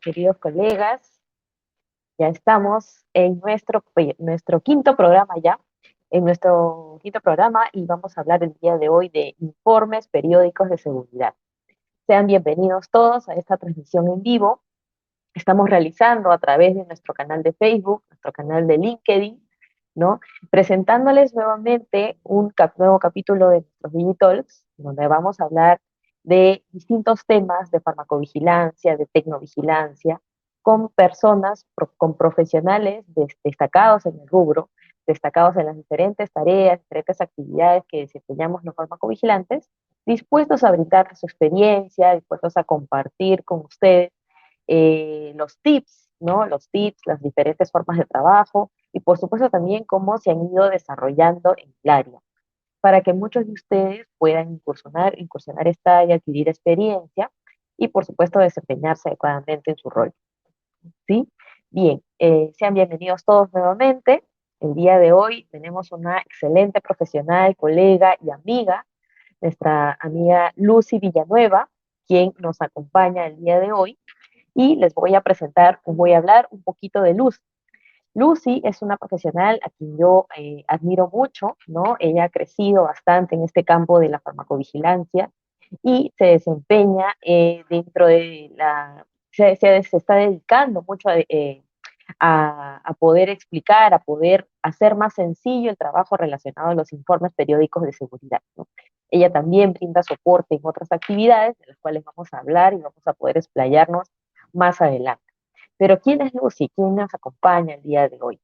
queridos colegas. Ya estamos en nuestro quinto programa ya, en nuestro quinto programa y vamos a hablar el día de hoy de informes periódicos de seguridad. Sean bienvenidos todos a esta transmisión en vivo. Estamos realizando a través de nuestro canal de Facebook, nuestro canal de LinkedIn, ¿no? Presentándoles nuevamente un nuevo capítulo de nuestros Digitalks, donde vamos a hablar de distintos temas de farmacovigilancia, de tecnovigilancia, con personas, con profesionales destacados en el rubro, destacados en las diferentes tareas, diferentes actividades que desempeñamos los farmacovigilantes, dispuestos a brindar su experiencia, dispuestos a compartir con ustedes los tips, ¿no? Los tips, las diferentes formas de trabajo y por supuesto también cómo se han ido desarrollando en el área, para que muchos de ustedes puedan incursionar esta área, adquirir experiencia y por supuesto desempeñarse adecuadamente en su rol, ¿sí? Bien, sean bienvenidos todos nuevamente. El día de hoy tenemos una excelente profesional, colega y amiga, nuestra amiga Lucy Villanueva, quien nos acompaña el día de hoy y les voy a presentar, os voy a hablar un poquito de Luz. Lucy es una profesional a quien yo admiro mucho, ¿no? Ella ha crecido bastante en este campo de la farmacovigilancia y se desempeña dentro de se está dedicando mucho a poder explicar, a poder hacer más sencillo el trabajo relacionado a los informes periódicos de seguridad, ¿no? Ella también brinda soporte en otras actividades de las cuales vamos a hablar y vamos a poder explayarnos más adelante. Pero ¿quién es Lucy? ¿Quién nos acompaña el día de hoy?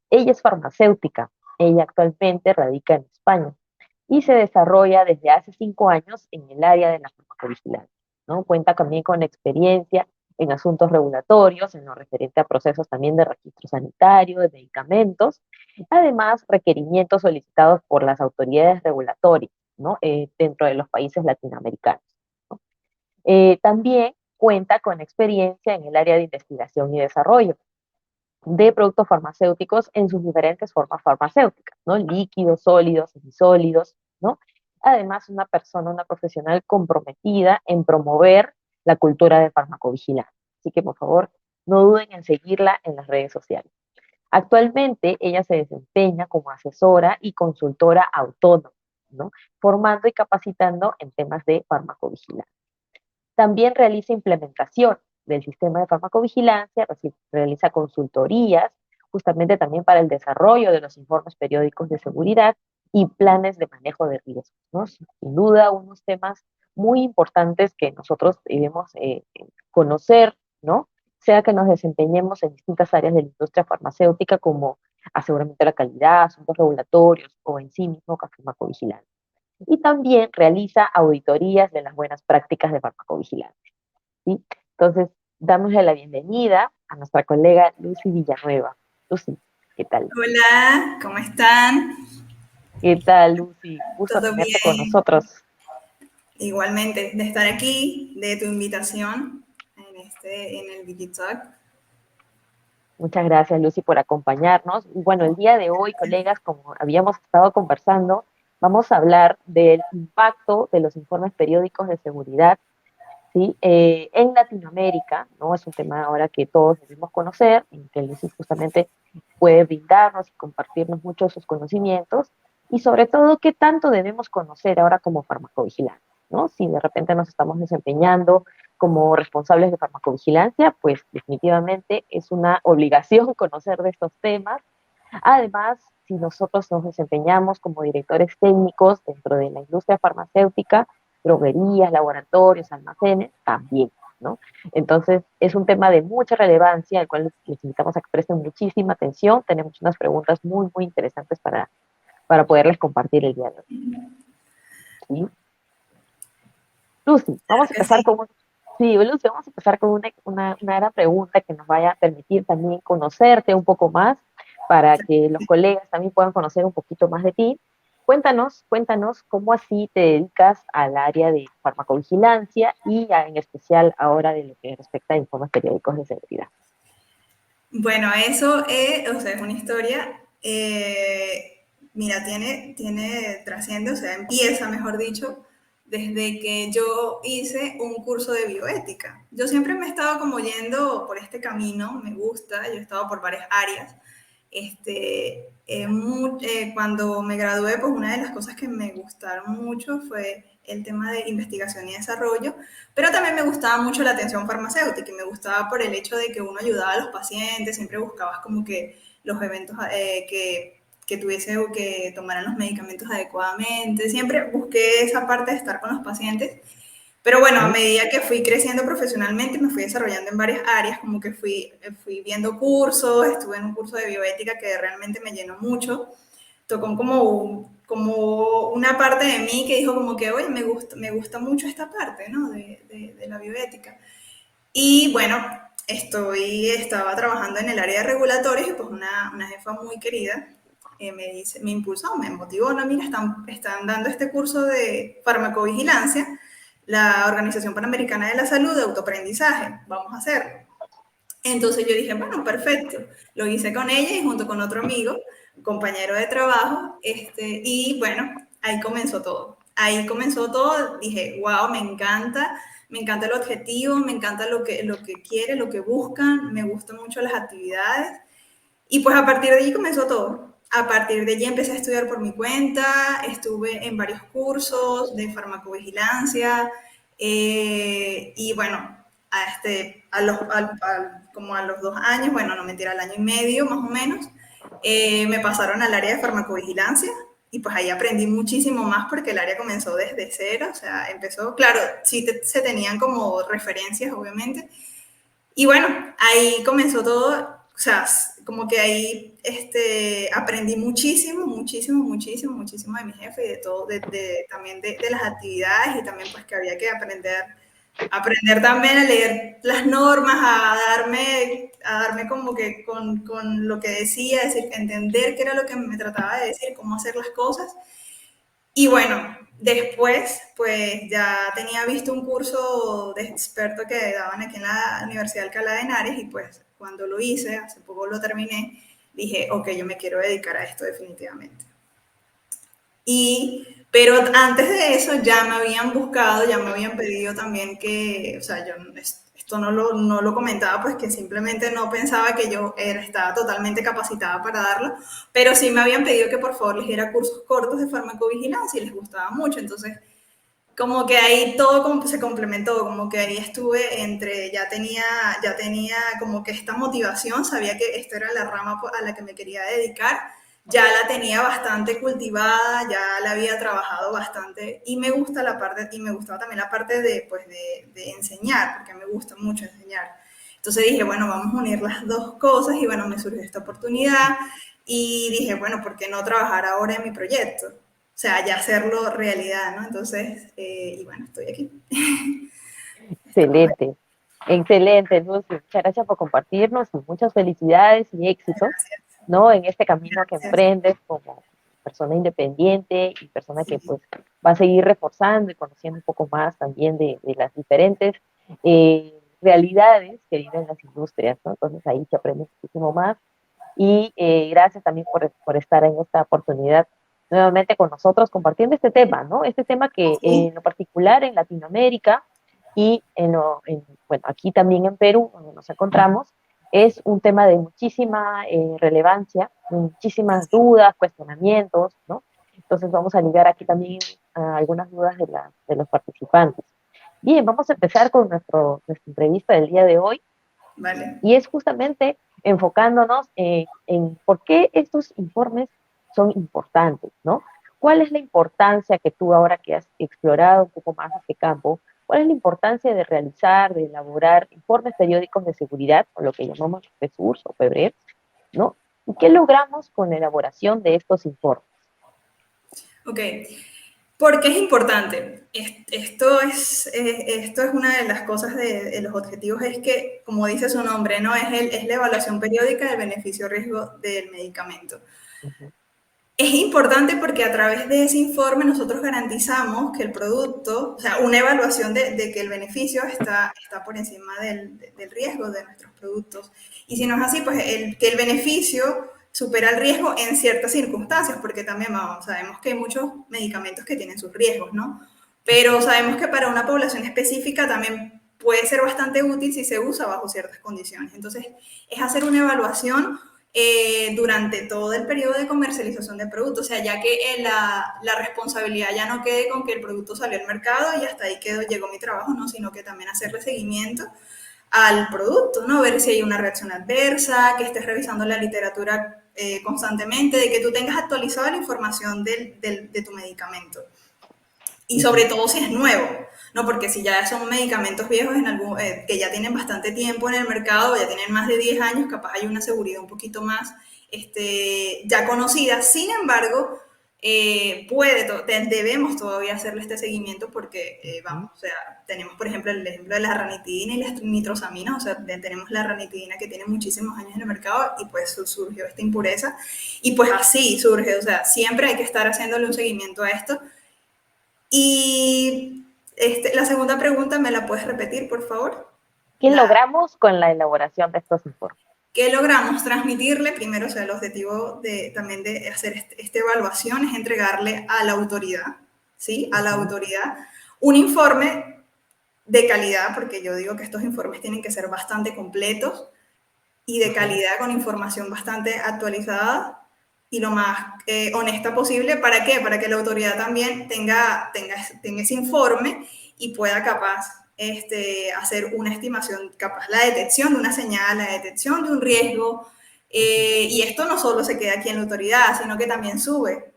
Ella es farmacéutica. Ella actualmente radica en España y se desarrolla desde hace 5 años en el área de la farmacovigilancia, ¿no? Cuenta también con experiencia en asuntos regulatorios, en lo referente a procesos también de registro sanitario, de medicamentos, además requerimientos solicitados por las autoridades regulatorias, ¿no? Dentro de los países latinoamericanos, ¿no? También cuenta con experiencia en el área de investigación y desarrollo de productos farmacéuticos en sus diferentes formas farmacéuticas, ¿no? Líquidos, sólidos, semisólidos, ¿no? Además, una persona, una profesional comprometida en promover la cultura de farmacovigilancia. Así que, por favor, no duden en seguirla en las redes sociales. Actualmente, ella se desempeña como asesora y consultora autónoma, ¿no? Formando y capacitando en temas de farmacovigilancia. También realiza implementación del sistema de farmacovigilancia, realiza consultorías, justamente también para el desarrollo de los informes periódicos de seguridad y planes de manejo de riesgos, ¿no? Sin duda, unos temas muy importantes que nosotros debemos conocer, ¿no? Sea que nos desempeñemos en distintas áreas de la industria farmacéutica como aseguramiento de la calidad, asuntos regulatorios o en sí mismo farmacovigilancia, y también realiza auditorías de las buenas prácticas de farmacovigilancia, ¿sí? Entonces, dámosle la bienvenida a nuestra colega Lucy Villanueva. Lucy, ¿qué tal? Hola, ¿cómo están? ¿Qué tal, Lucy? Gusto ¿Todo tenerte con bien? nosotros. Igualmente, de estar aquí, de tu invitación en el Wikitalk. Muchas gracias, Lucy, por acompañarnos. Y bueno, el día de hoy, colegas, como habíamos estado conversando, vamos a hablar del impacto de los informes periódicos de seguridad, ¿sí? En Latinoamérica, ¿no? Es un tema ahora que todos debemos conocer, en que Lucy justamente puede brindarnos y compartirnos mucho de sus conocimientos, y sobre todo, qué tanto debemos conocer ahora como farmacovigilantes, ¿no? Si de repente nos estamos desempeñando como responsables de farmacovigilancia, pues definitivamente es una obligación conocer de estos temas. Además, si nosotros nos desempeñamos como directores técnicos dentro de la industria farmacéutica, droguerías, laboratorios, almacenes, también, ¿no? Entonces, es un tema de mucha relevancia, al cual les invitamos a que presten muchísima atención. Tenemos unas preguntas muy, muy interesantes para poderles compartir el día de hoy, ¿sí? Lucy, Claro vamos a que empezar sí. con sí, Lucy, vamos a empezar con una gran pregunta que nos vaya a permitir también conocerte un poco más, para que los colegas también puedan conocer un poquito más de ti. Cuéntanos cómo así te dedicas al área de farmacovigilancia y en especial ahora de lo que respecta a informes periódicos de seguridad. Bueno, eso es una historia, mira, trasciende, o sea, empieza, mejor dicho, desde que yo hice un curso de bioética. Yo siempre me he estado como yendo por este camino, me gusta, yo he estado por varias áreas. Cuando me gradué, pues una de las cosas que me gustaron mucho fue el tema de investigación y desarrollo, pero también me gustaba mucho la atención farmacéutica y me gustaba por el hecho de que uno ayudaba a los pacientes, siempre buscabas como que los eventos que tuviese o que tomaran los medicamentos adecuadamente, siempre busqué esa parte de estar con los pacientes. Pero bueno, a ¿sí? medida que fui creciendo profesionalmente, me fui desarrollando en varias áreas, como que fui viendo cursos, estuve en un curso de bioética que realmente me llenó mucho, tocó como una parte de mí que dijo como que, oye, me gusta mucho esta parte, ¿no? De la bioética. Y bueno, estaba trabajando en el área de regulatorios y pues una jefa muy querida me impulsó, me motivó, no, mira, están dando este curso de farmacovigilancia, la Organización Panamericana de la Salud de autoaprendizaje, vamos a hacerlo. Entonces yo dije, bueno, perfecto. Lo hice con ella y junto con otro amigo, compañero de trabajo, y bueno, ahí comenzó todo. Ahí comenzó todo, dije, wow, me encanta el objetivo, me encanta lo que quiere, lo que buscan, me gustan mucho las actividades. Y pues a partir de allí comenzó todo. A partir de allí empecé a estudiar por mi cuenta, estuve en varios cursos de farmacovigilancia y bueno, como a los 2 años, bueno, no mentira, al año y medio más o menos, me pasaron al área de farmacovigilancia y pues ahí aprendí muchísimo más porque el área comenzó desde cero, o sea, empezó, claro, se tenían como referencias, obviamente, y bueno, ahí comenzó todo, o sea, como que ahí aprendí muchísimo, muchísimo, muchísimo, muchísimo de mi jefe y de todo, también de las actividades y también pues que había que aprender también a leer las normas, a darme como que con lo que decía, es decir, entender qué era lo que me trataba de decir, cómo hacer las cosas. Y bueno, después, pues ya tenía visto un curso de experto que daban aquí en la Universidad de Alcalá de Henares y pues cuando lo hice, hace poco lo terminé, dije, ok, yo me quiero dedicar a esto definitivamente. Pero antes de eso ya me habían buscado, ya me habían pedido también que, o sea, yo esto no lo comentaba, pues que simplemente no pensaba que estaba totalmente capacitada para darlo, pero sí me habían pedido que por favor les diera cursos cortos de farmacovigilancia y les gustaba mucho, entonces como que ahí todo se complementó, como que ahí estuve ya tenía como que esta motivación, sabía que esta era la rama a la que me quería dedicar, ya la tenía bastante cultivada, ya la había trabajado bastante y me gusta la parte, y me gustaba también la parte pues de enseñar, porque me gusta mucho enseñar. Entonces dije, bueno, vamos a unir las dos cosas y bueno, me surgió esta oportunidad y dije, bueno, ¿por qué no trabajar ahora en mi proyecto? O sea, ya hacerlo realidad, ¿no? Entonces, y bueno, estoy aquí. Estamos aquí. Excelente, excelente, Lucy. Muchas gracias por compartirnos y muchas felicidades y éxitos, Gracias, ¿no? En este camino que gracias. emprendes como persona independiente y persona que Sí, pues va a seguir reforzando y conociendo un poco más también de las diferentes realidades que viven las industrias, ¿no? Entonces ahí se aprende muchísimo más y gracias también por estar en esta oportunidad nuevamente con nosotros compartiendo este tema, ¿no? Este tema que sí, en lo particular en Latinoamérica y bueno, aquí también en Perú, donde nos encontramos, es un tema de muchísima relevancia, de muchísimas sí. dudas, cuestionamientos, ¿no? Entonces vamos a ligar aquí también algunas dudas de los participantes. Bien, vamos a empezar con nuestra entrevista del día de hoy Vale. y es justamente enfocándonos en por qué estos informes son importantes, ¿no? ¿Cuál es la importancia que tú ahora que has explorado un poco más este campo, cuál es la importancia de realizar, de elaborar informes periódicos de seguridad, o lo que llamamos PSURs o PBREF, ¿no? ¿Y qué logramos con la elaboración de estos informes? Ok. ¿Por qué es importante? Esto es una de las cosas de los objetivos, es que, como dice su nombre, ¿no? Es la evaluación periódica del beneficio-riesgo del medicamento. Ujú, Es importante porque a través de ese informe nosotros garantizamos que el producto, o sea, una evaluación de que el beneficio está por encima del riesgo de nuestros productos. Y si no es así, pues que el beneficio supera el riesgo en ciertas circunstancias, porque también sabemos que hay muchos medicamentos que tienen sus riesgos, ¿no? pero sabemos que para una población específica también puede ser bastante útil si se usa bajo ciertas condiciones. Entonces, es hacer una evaluación durante todo el periodo de comercialización del producto, o sea, ya que la responsabilidad ya no quede con que el producto salió al mercado y hasta ahí quedó, llegó mi trabajo, no, sino que también hacerle seguimiento al producto, ¿no? Ver si hay una reacción adversa, que estés revisando la literatura constantemente, de que tú tengas actualizada la información de tu medicamento. Y sobre todo si es nuevo, ¿no? Porque si ya son medicamentos viejos que ya tienen bastante tiempo en el mercado, ya tienen más de 10 años, capaz hay una seguridad un poquito más ya conocida. Sin embargo, debemos todavía hacerle este seguimiento porque, Ujú. vamos, o sea, tenemos por ejemplo el ejemplo de la ranitidina y las nitrosaminas, o sea, tenemos la ranitidina que tiene muchísimos años en el mercado y pues surgió esta impureza y pues así surge, o sea, siempre hay que estar haciéndole un seguimiento a esto y la segunda pregunta, ¿me la puedes repetir, por favor? ¿Qué logramos con la elaboración de estos informes? ¿Qué logramos transmitirle? Primero, o sea, el objetivo también de hacer esta evaluación es entregarle a la autoridad, ¿sí? A la Ujú. autoridad un informe de calidad, porque yo digo que estos informes tienen que ser bastante completos y de Ujú. calidad con información bastante actualizada y lo más honesta posible. ¿Para qué? Para que la autoridad también tenga ese informe y pueda capaz hacer una estimación, capaz la detección de una señal, la detección de un riesgo. Ujú. Y esto no solo se queda aquí en la autoridad, sino que también sube.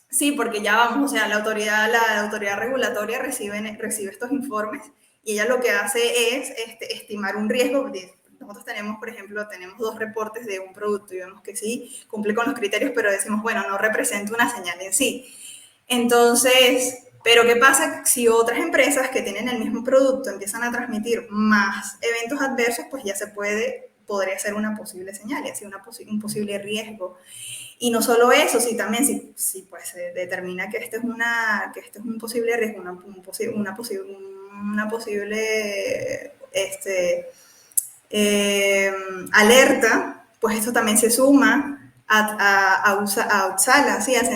Sí, porque ya vamos, o sea, la autoridad regulatoria recibe estos informes y ella lo que hace es estimar un riesgo. Nosotros tenemos, por ejemplo, tenemos dos reportes de un producto y vemos que sí, cumple con los criterios, pero decimos, bueno, no representa una señal en sí. Entonces, pero ¿qué pasa si otras empresas que tienen el mismo producto empiezan a transmitir más eventos adversos? Pues ya podría ser una posible señal y así un posible riesgo. Y no solo eso, si también si pues se determina que que este es un posible riesgo, una posible eh, alerta, pues esto también se suma a Uppsala, ¿sí? Al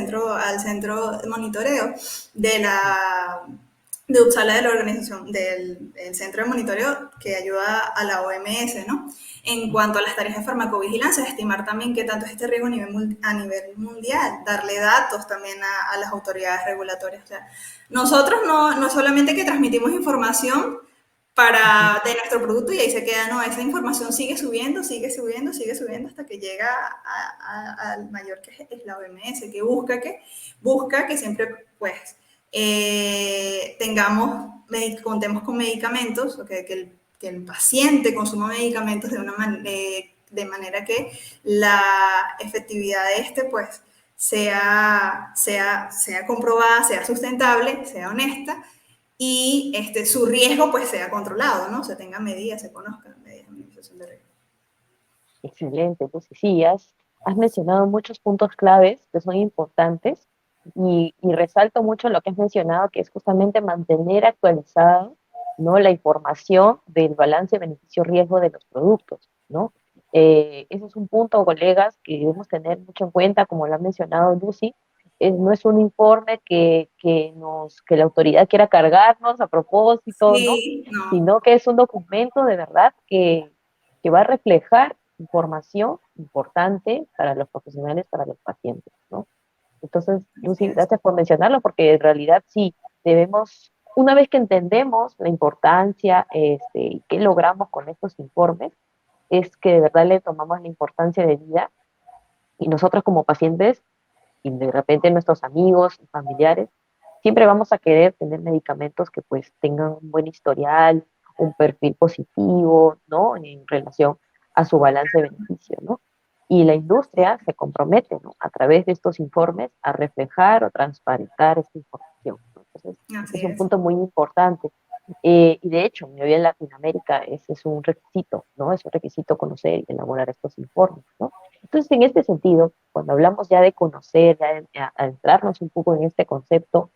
centro de monitoreo de Uppsala, de la organización, del centro de monitoreo que ayuda a la OMS, ¿no? En cuanto a las tareas de farmacovigilancia, estimar también qué tanto es este riesgo a nivel mundial, darle datos también a las autoridades regulatorias. O sea, nosotros no solamente que transmitimos información Ujú. de nuestro producto y ahí se queda, no, esa información sigue subiendo, sigue subiendo, sigue subiendo hasta que llega al mayor que es la OMS, que busca que siempre pues contemos con medicamentos, o que el paciente consuma medicamentos de manera que la efectividad de pues sea comprobada, sea sustentable, sea honesta y su riesgo pues sea controlado, ¿no? Se tenga medidas, se conozcan medidas de minimización de riesgo. Excelente, entonces sí, has mencionado muchos puntos claves que son importantes y resalto mucho lo que has mencionado, que es justamente mantener actualizado, ¿no? La información del balance beneficio-riesgo de los productos, ¿no? Ese es un punto, colegas, que debemos tener mucho en cuenta, como lo ha mencionado Lucy. No es un informe que la autoridad quiera cargarnos a propósito, ¿no? Sí, no, Sino que es un documento de verdad que va a reflejar información importante para los profesionales, para los pacientes, ¿no? Entonces, así Lucy, es. gracias por mencionarlo, porque en realidad sí, debemos, una vez que entendemos la importancia y qué logramos con estos informes, es que de verdad le tomamos la importancia de vida y nosotros como pacientes y de repente nuestros amigos y familiares, siempre vamos a querer tener medicamentos que pues tengan un buen historial, un perfil positivo, ¿no? En relación a su balance de beneficio, ¿no? Y la industria se compromete, ¿no? A través de estos informes a reflejar o transparentar esta información, ¿no? Entonces, este Así es un es. punto muy importante. Y de hecho, en Latinoamérica ese es un requisito, ¿no? Es un requisito conocer y elaborar estos informes, ¿no? Entonces, en este sentido, cuando hablamos ya de conocer, ya de adentrarnos un poco en este concepto,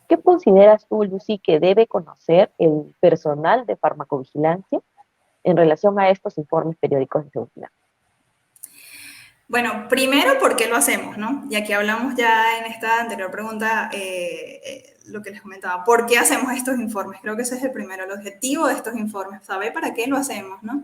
¿qué consideras tú, Lucy, que debe conocer el personal de farmacovigilancia en relación a estos informes periódicos de seguridad? Bueno, primero, ¿por qué lo hacemos, no? Y aquí hablamos ya en esta anterior pregunta, lo que les comentaba. ¿Por qué hacemos estos informes? Creo que ese es el primero, el objetivo de estos informes, saber para qué lo hacemos, ¿no?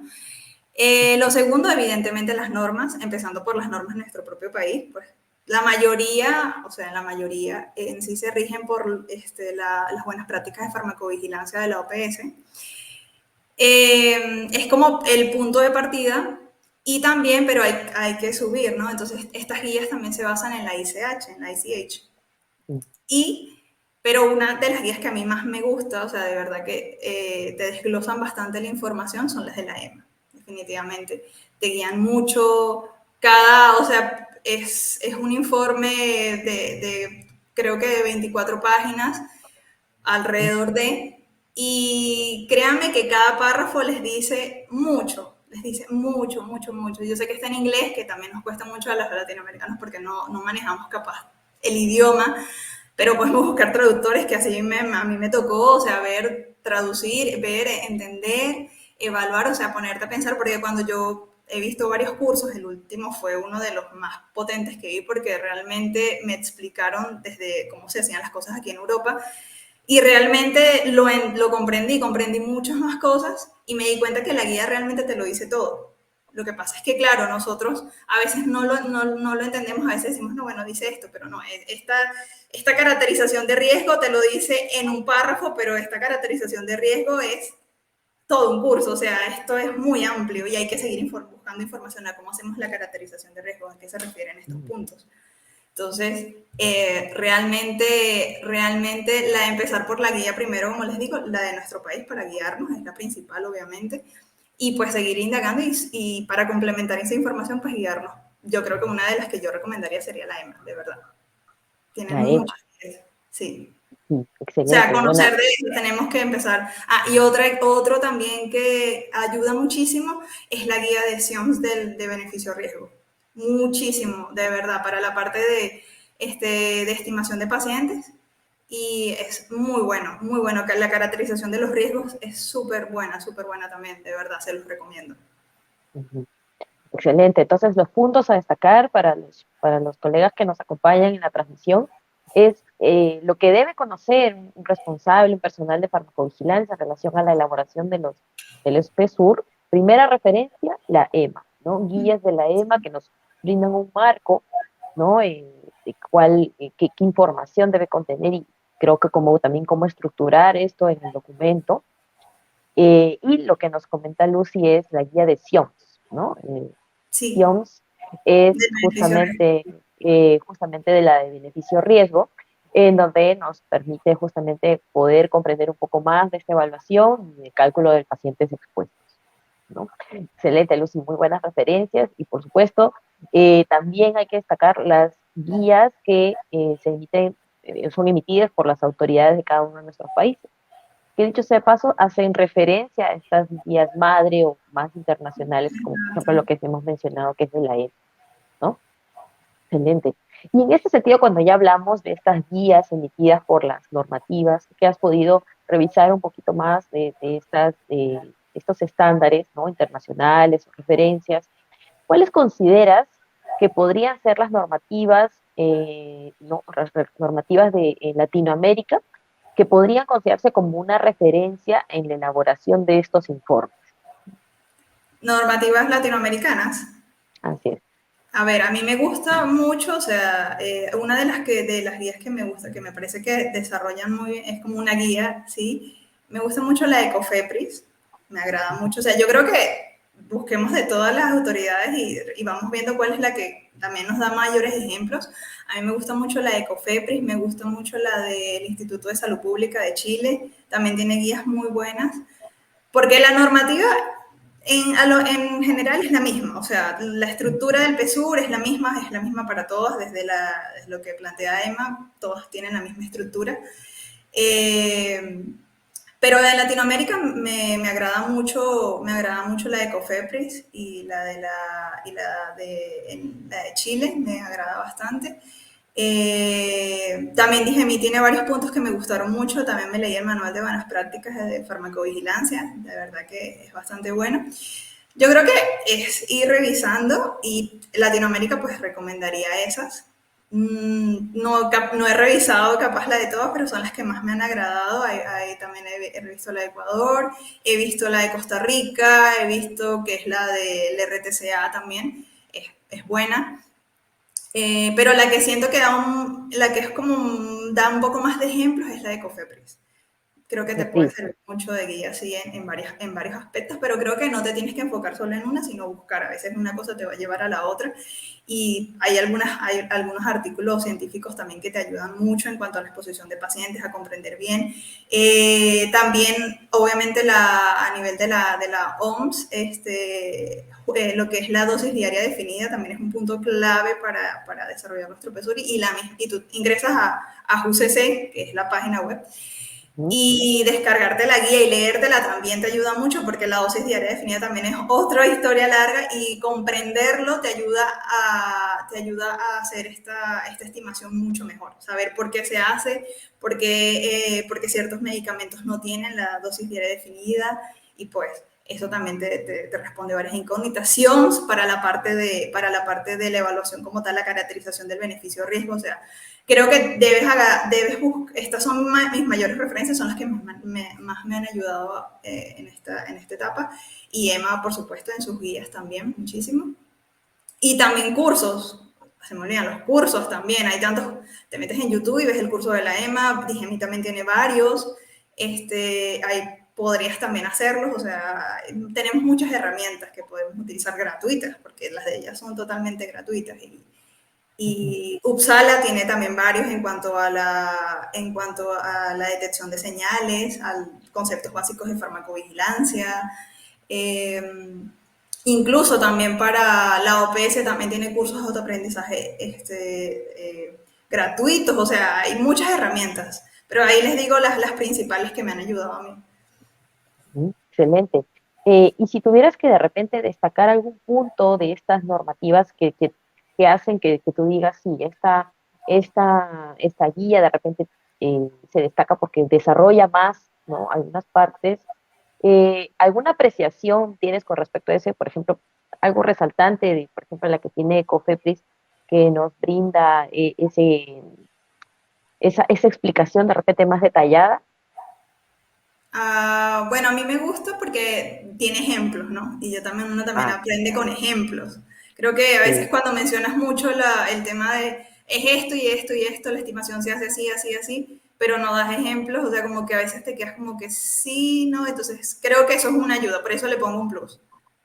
Lo segundo, evidentemente, las normas, empezando por las normas de nuestro propio país, pues la mayoría, o sea, la mayoría en sí se rigen por las buenas prácticas de farmacovigilancia de la OPS. Es como el punto de partida y también, pero hay que subir, ¿no? Entonces, estas guías también se basan en la ICH, en la ICH. Mm. Pero una de las guías que a mí más me gusta, o sea, de verdad que te desglosan bastante la información, son las de la EMA, definitivamente. Te guían mucho, o sea, es un informe creo que de 24 páginas alrededor de, y créanme que cada párrafo les dice mucho, mucho, mucho. Yo sé que está en inglés, que también nos cuesta mucho a los latinoamericanos porque no manejamos capaz el idioma, pero podemos buscar traductores que así a mí me tocó, o sea, ver, traducir, ver, entender, evaluar, o sea, ponerte a pensar, porque cuando yo he visto varios cursos, el último fue uno de los más potentes que vi porque realmente me explicaron desde cómo se hacían las cosas aquí en Europa y realmente lo comprendí muchas más cosas y me di cuenta que la guía realmente te lo dice todo. Lo que pasa es que, claro, nosotros a veces no lo entendemos, a veces decimos, no, bueno, dice esto, pero no, esta caracterización de riesgo te lo dice en un párrafo, pero esta caracterización de riesgo es todo un curso, o sea, esto es muy amplio y hay que seguir buscando información a cómo hacemos la caracterización de riesgo, a qué se refieren estos puntos. Entonces, realmente la de empezar por la guía primero, como les digo, la de nuestro país para guiarnos, es la principal, obviamente, y pues seguir indagando y para complementar esa información, pues guiarnos. Yo creo que una de las que yo recomendaría sería la EMA, de verdad. Tiene La EMA, muchas, sí. sí, O sea, excelente, buena. conocer de eso tenemos que empezar. Ah, y otro también que ayuda muchísimo es la guía de SIOMS de beneficio-riesgo. Muchísimo, de verdad, para la parte de estimación de pacientes. Y es muy bueno. La caracterización de los riesgos es súper buena también, de verdad, se los recomiendo. Ujú. Excelente. Entonces, los puntos a destacar para los colegas que nos acompañan en la transmisión es lo que debe conocer un responsable, un personal de farmacovigilancia en relación a la elaboración del SPSUR. Primera referencia, la EMA, ¿no? Guías de la EMA que nos brindan un marco, ¿no? De qué información debe contener y creo que también cómo estructurar esto en el documento. Y lo que nos comenta Lucy es la guía de SIOMS, ¿no? Sí, SIOMS es del beneficio-riesgo. justamente de la de beneficio-riesgo, en donde nos permite justamente poder comprender un poco más de esta evaluación y el cálculo de pacientes expuestos, ¿no? Excelente, Lucy, muy buenas referencias y por supuesto también hay que destacar las guías que son emitidas por las autoridades de cada uno de nuestros países que dicho sea de paso, hacen referencia a estas guías madre o más internacionales, como por ejemplo lo que hemos mencionado, que es de la EMA, ¿no? Excelente. Y en este sentido, cuando ya hablamos de estas guías emitidas por las normativas, que has podido revisar un poquito más de estos estándares, ¿no? Internacionales o referencias, ¿cuáles consideras que podrían ser las normativas, no, normativas de Latinoamérica que podrían considerarse como una referencia en la elaboración de estos informes? Normativas latinoamericanas. Así es. A ver, a mí me gusta mucho, o sea, una de las guías que me gusta, que me parece que desarrollan muy bien, es como una guía, ¿sí? Me gusta mucho la de COFEPRIS, me agrada mucho, o sea, yo creo que busquemos de todas las autoridades y vamos viendo cuál es la que también nos da mayores ejemplos. A mí me gusta mucho la de COFEPRIS, me gusta mucho la del Instituto de Salud Pública de Chile, también tiene guías muy buenas, porque la normativa en general es la misma, o sea, la estructura del PSUR es la misma para todas, desde lo que plantea Emma, todas tienen la misma estructura. Eh, pero en Latinoamérica me agrada mucho la de COFEPRIS y la de Chile, me agrada bastante. También dije, mi tiene varios puntos que me gustaron mucho. También me leí el manual de buenas prácticas de farmacovigilancia. De verdad que es bastante bueno. Yo creo que es ir revisando y Latinoamérica pues recomendaría esas. No he revisado capaz la de todas, pero son las que más me han agradado. También he visto la de Ecuador, he visto la de Costa Rica, he visto que es la del RTCA también, es buena. Pero la que siento que la que es como da un poco más de ejemplos es la de Cofepris. Creo que te puede Cofepris. servir mucho de guía, sí, en varios aspectos, pero creo que no te tienes que enfocar solo en una, sino buscar. A veces una cosa te va a llevar a la otra. Y hay algunos artículos científicos también que te ayudan mucho en cuanto a la exposición de pacientes, a comprender bien. También, obviamente, a nivel de la OMS, lo que es la dosis diaria definida también es un punto clave para desarrollar nuestro PSURI. Y tú ingresas a UCC, que es la página web, Ujú. y descargarte la guía y leértela también te ayuda mucho porque la dosis diaria definida también es otra historia larga y comprenderlo te ayuda a hacer esta estimación mucho mejor. Saber por qué se hace, por qué ciertos medicamentos no tienen la dosis diaria definida y pues eso también te responde varias incógnitas para la parte de la evaluación como tal, la caracterización del beneficio-riesgo. O sea, creo que debes buscar, estas son mis mayores referencias, son las que más me han ayudado en esta etapa. Y Emma, por supuesto, en sus guías también, muchísimo. Y también cursos, se me olvidan los cursos también, hay tantos, te metes en YouTube y ves el curso de la Emma, Digemi también tiene varios, podrías también hacerlos, o sea, tenemos muchas herramientas que podemos utilizar gratuitas, porque las de ellas son totalmente gratuitas. Ujú. Y Uppsala tiene también varios en cuanto a la detección de señales, a conceptos básicos de farmacovigilancia. Eh, Incluso también para la OPS también tiene cursos de autoaprendizaje gratuitos, o sea, hay muchas herramientas, pero ahí les digo las principales que me han ayudado a mí. Excelente. Y si tuvieras que de repente destacar algún punto de estas normativas que hacen que tú digas, sí, esta guía de repente se destaca porque desarrolla más, ¿no? Algunas partes. ¿Alguna apreciación tienes con respecto a ese, por ejemplo, algo resaltante de, por ejemplo, la que tiene Cofepris, que nos brinda esa explicación de repente más detallada? Bueno, a mí me gusta porque tiene ejemplos, ¿no? Y uno también Ah, aprende con ejemplos. Creo que a veces sí. cuando mencionas mucho el tema de es esto y esto y esto, la estimación se hace así, así, así, pero no das ejemplos, o sea, como que a veces te quedas como que sí, ¿no? Entonces creo que eso es una ayuda, por eso le pongo un plus,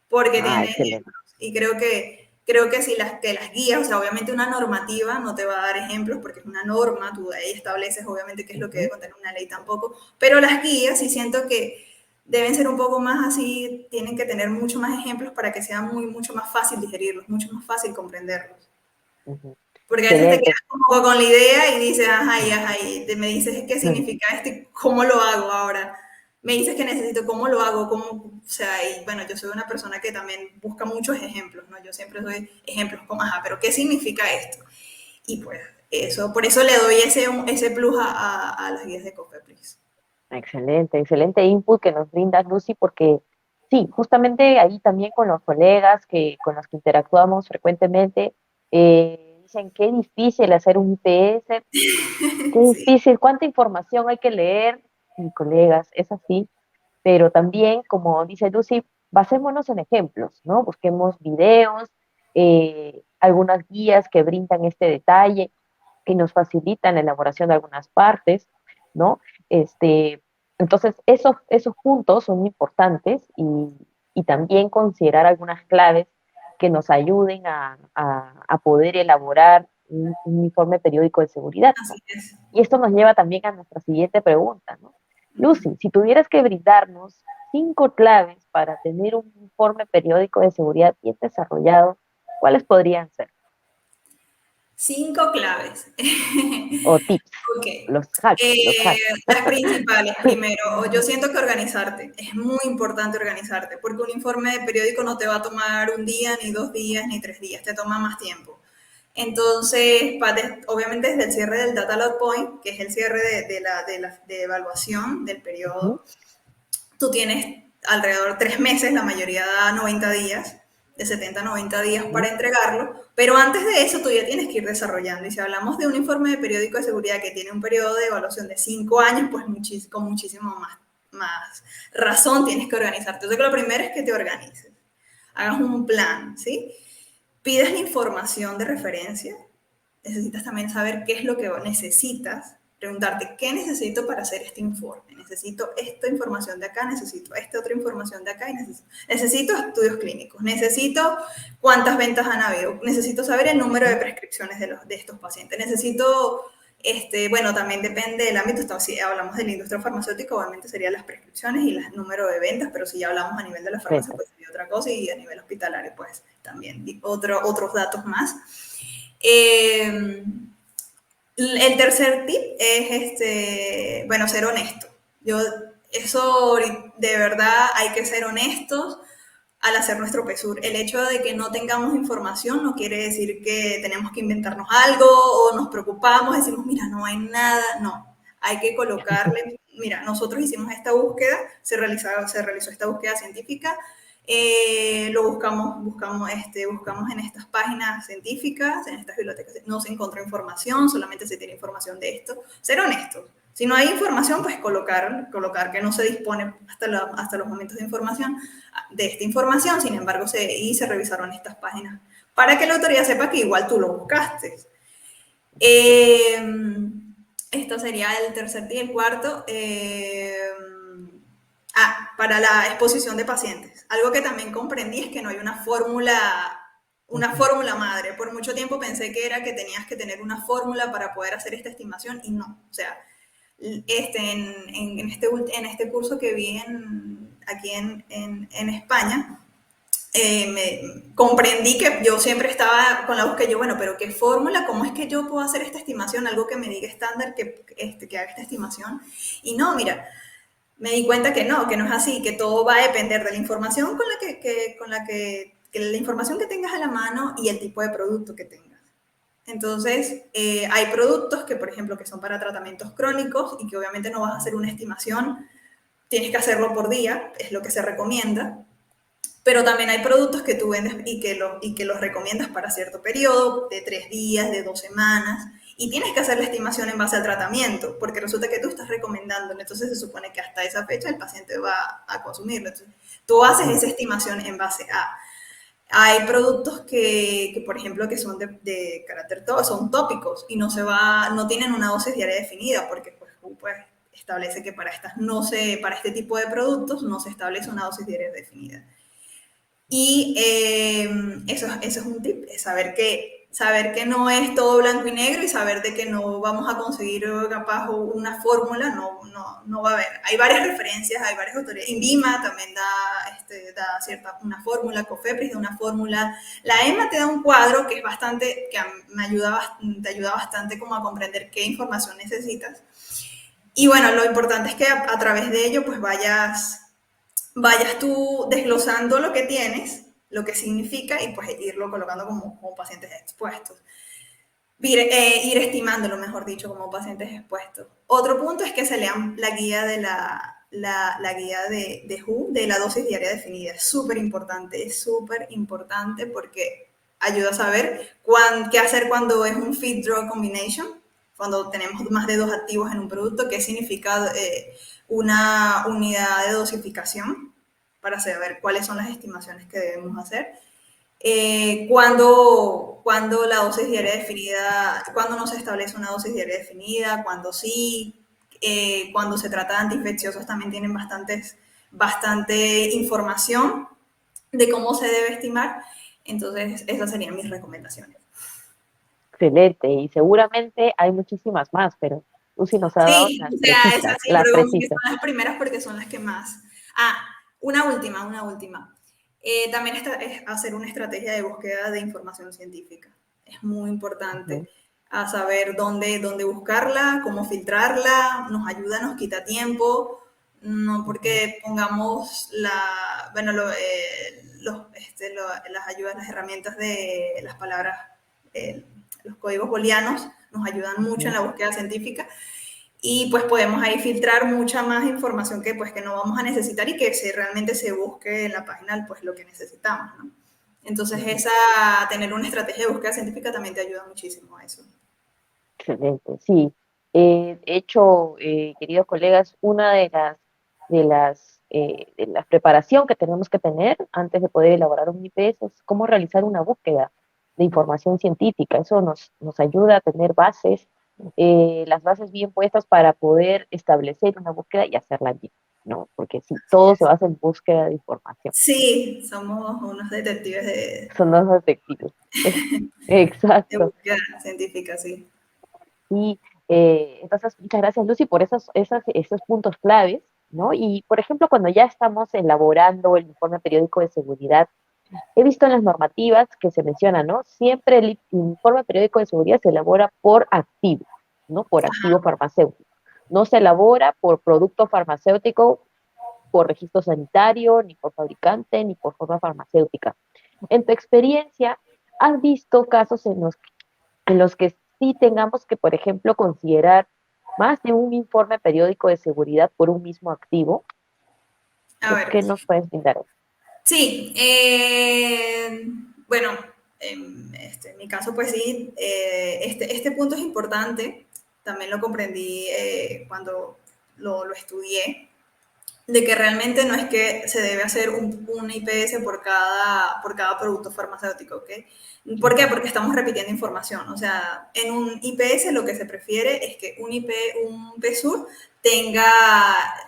porque Ah, tiene excelente. ejemplos. Y creo que si que las guías, o sea, obviamente una normativa no te va a dar ejemplos porque es una norma, tú ahí estableces obviamente qué es lo que Ujú, debe contener una ley tampoco, pero las guías sí siento que deben ser un poco más así, tienen que tener mucho más ejemplos para que sea mucho más fácil digerirlos, mucho más fácil comprenderlos. ujú. Porque a veces te Excelente. quedas como con la idea y dices, ajá, y me dices qué significa esto y cómo lo hago ahora. Me dices que necesito, cómo lo hago, o sea, y bueno, yo soy una persona que también busca muchos ejemplos, ¿no? Yo siempre doy ejemplos como, ajá, pero ¿qué significa esto? Y pues eso, por eso le doy ese plus a las guías de Cofepris. Excelente, excelente input que nos brinda Lucy, porque sí, justamente ahí también con los colegas con los que interactuamos frecuentemente, dicen qué difícil hacer un IPS, qué Sí. difícil, cuánta información hay que leer, y colegas, es así, pero también, como dice Lucy, basémonos en ejemplos, ¿no? Busquemos videos, algunas guías que brindan este detalle, que nos facilitan la elaboración de algunas partes, ¿no? Este, entonces, esos puntos son importantes y también considerar algunas claves que nos ayuden a poder elaborar un informe periódico de seguridad, Así ¿no? es. Y esto nos lleva también a nuestra siguiente pregunta, ¿no? Lucy, si tuvieras que brindarnos 5 claves para tener un informe periódico de seguridad bien desarrollado, ¿cuáles podrían ser? 5 claves. O tips, Ok. los hacks. Las principales, primero, yo siento que organizarte, es muy importante organizarte, porque un informe de periódico no te va a tomar un día, ni 2 días, ni 3 días, te toma más tiempo. Entonces, obviamente desde el cierre del Data Log Point, que es el cierre de evaluación del Ujú, periodo, tú tienes alrededor de 3 meses, la mayoría da 90 días, de 70 a 90 días para entregarlo, pero antes de eso tú ya tienes que ir desarrollando. Y si hablamos de un informe de periódico de seguridad que tiene un periodo de evaluación de 5 años, pues con muchísimo más razón tienes que organizarte. Entonces, lo primero es que te organices, hagas un plan, ¿sí? Pides la información de referencia, necesitas también saber qué es lo que necesitas, preguntarte qué necesito para hacer este informe. Necesito esta información de acá, necesito esta otra información de acá y necesito estudios clínicos, necesito cuántas ventas han habido, necesito saber el número de prescripciones de estos pacientes, necesito, bueno, también depende del ámbito, si hablamos de la industria farmacéutica, obviamente serían las prescripciones y el número de ventas, pero si ya hablamos a nivel de la farmacia, pues sería otra cosa, y a nivel hospitalario, pues también otros datos más. El tercer tip es, bueno, ser honesto. Eso de verdad hay que ser honestos al hacer nuestro PESUR. El hecho de que no tengamos información no quiere decir que tenemos que inventarnos algo o nos preocupamos, decimos, mira, no hay nada, no. Hay que colocarle, mira, nosotros hicimos esta búsqueda, se realizó esta búsqueda científica, lo buscamos en estas páginas científicas, en estas bibliotecas, no se encontró información, solamente se tiene información de esto. Ser honestos. Si no hay información, pues colocar que no se dispone hasta los momentos de información, de esta información, sin embargo, se revisaron estas páginas para que la autoridad sepa que igual tú lo buscaste. Esto sería el tercer día. El cuarto, para la exposición de pacientes. Algo que también comprendí es que no hay una fórmula madre. Por mucho tiempo pensé que era que tenías que tener una fórmula para poder hacer esta estimación y no. O sea, en este curso que vi aquí en España, comprendí que yo siempre estaba con la búsqueda, bueno, pero ¿qué fórmula? ¿Cómo es que yo puedo hacer esta estimación? Algo que me diga estándar que haga esta estimación. Y no, mira, me di cuenta que no es así, que todo va a depender de la información la información que tengas a la mano y el tipo de producto que tengas. Entonces, hay productos que, por ejemplo, que son para tratamientos crónicos y que obviamente no vas a hacer una estimación, tienes que hacerlo por día, es lo que se recomienda, pero también hay productos que tú vendes y que los recomiendas para cierto periodo, de 3 días, de 2 semanas, y tienes que hacer la estimación en base al tratamiento, porque resulta que tú estás recomendándolo, entonces se supone que hasta esa fecha el paciente va a consumirlo. Entonces, tú haces esa estimación en base a... Hay productos que por ejemplo, que son de carácter son tópicos y no tienen una dosis diaria definida, porque pues establece que para este tipo de productos no se establece una dosis diaria definida. Y eso es un tip, es saber que no es todo blanco y negro y saber de que no vamos a conseguir capaz una fórmula, no va a haber. Hay varias referencias, hay varias autoridades. INVIMA también da una fórmula, COFEPRIS da una fórmula. La EMA te da un cuadro que es que te ayuda bastante como a comprender qué información necesitas. Y bueno, lo importante es que a través de ello pues vayas tú desglosando lo que tienes, lo que significa y pues irlo colocando como pacientes expuestos. Ir estimándolo, mejor dicho, como pacientes expuestos. Otro punto es que se lean la guía de la guía de WHO, de la dosis diaria definida. Es súper importante porque ayuda a saber qué hacer cuando es un feed drug combination, cuando tenemos más de 2 activos en un producto, qué significa una unidad de dosificación para saber cuáles son las estimaciones que debemos hacer. Cuando la dosis diaria definida, cuando no se establece una dosis diaria definida, cuando sí, cuando se trata de antiinfecciosos también tienen bastante información de cómo se debe estimar. Entonces, esas serían mis recomendaciones. Excelente, y seguramente hay muchísimas más, pero Lucy nos ha dado Sí, las o sea, precisas, esas sí, las pero como que precisas. son las primeras porque son las que más. Una última. También es hacer una estrategia de búsqueda de información científica. Es muy importante a saber dónde buscarla, cómo filtrarla, nos ayuda, nos quita tiempo, no porque pongamos las ayudas, las herramientas de las palabras, los códigos booleanos nos ayudan mucho en la búsqueda científica y pues podemos ahí filtrar mucha más información que no vamos a necesitar y que realmente se busque en la página pues lo que necesitamos, ¿no? Entonces, Ujú. tener una estrategia de búsqueda científica también te ayuda muchísimo a eso. Excelente, sí. De hecho, queridos colegas, una de las preparación que tenemos que tener antes de poder elaborar un IPS es cómo realizar una búsqueda de información científica. Eso nos ayuda a tener bases, las bases bien puestas para poder establecer una búsqueda y hacerla bien, ¿no? Porque si Así todo se es. basa en búsqueda de información, Sí, somos unos detectives son los detectives. de Exacto. búsqueda científica, sí. Y entonces, muchas gracias, Lucy, por esos puntos claves, ¿no? Y, por ejemplo, cuando ya estamos elaborando el informe periódico de seguridad, he visto en las normativas que se menciona, ¿no? Siempre el informe periódico de seguridad se elabora por activo, ¿no? Por activo farmacéutico. No se elabora por producto farmacéutico, por registro sanitario, ni por fabricante, ni por forma farmacéutica. En tu experiencia, ¿has visto casos en los que sí tengamos que, por ejemplo, considerar más de un informe periódico de seguridad por un mismo activo? A ver, ¿Qué nos puedes brindar? sí, bueno, en mi caso, pues sí, este punto es importante. También lo comprendí cuando lo estudié, de que realmente no es que se debe hacer un IPS por cada producto farmacéutico, ¿ok? ¿Por qué? Ujú, Porque estamos repitiendo información. O sea, en un IPS lo que se prefiere es que un PSUR tenga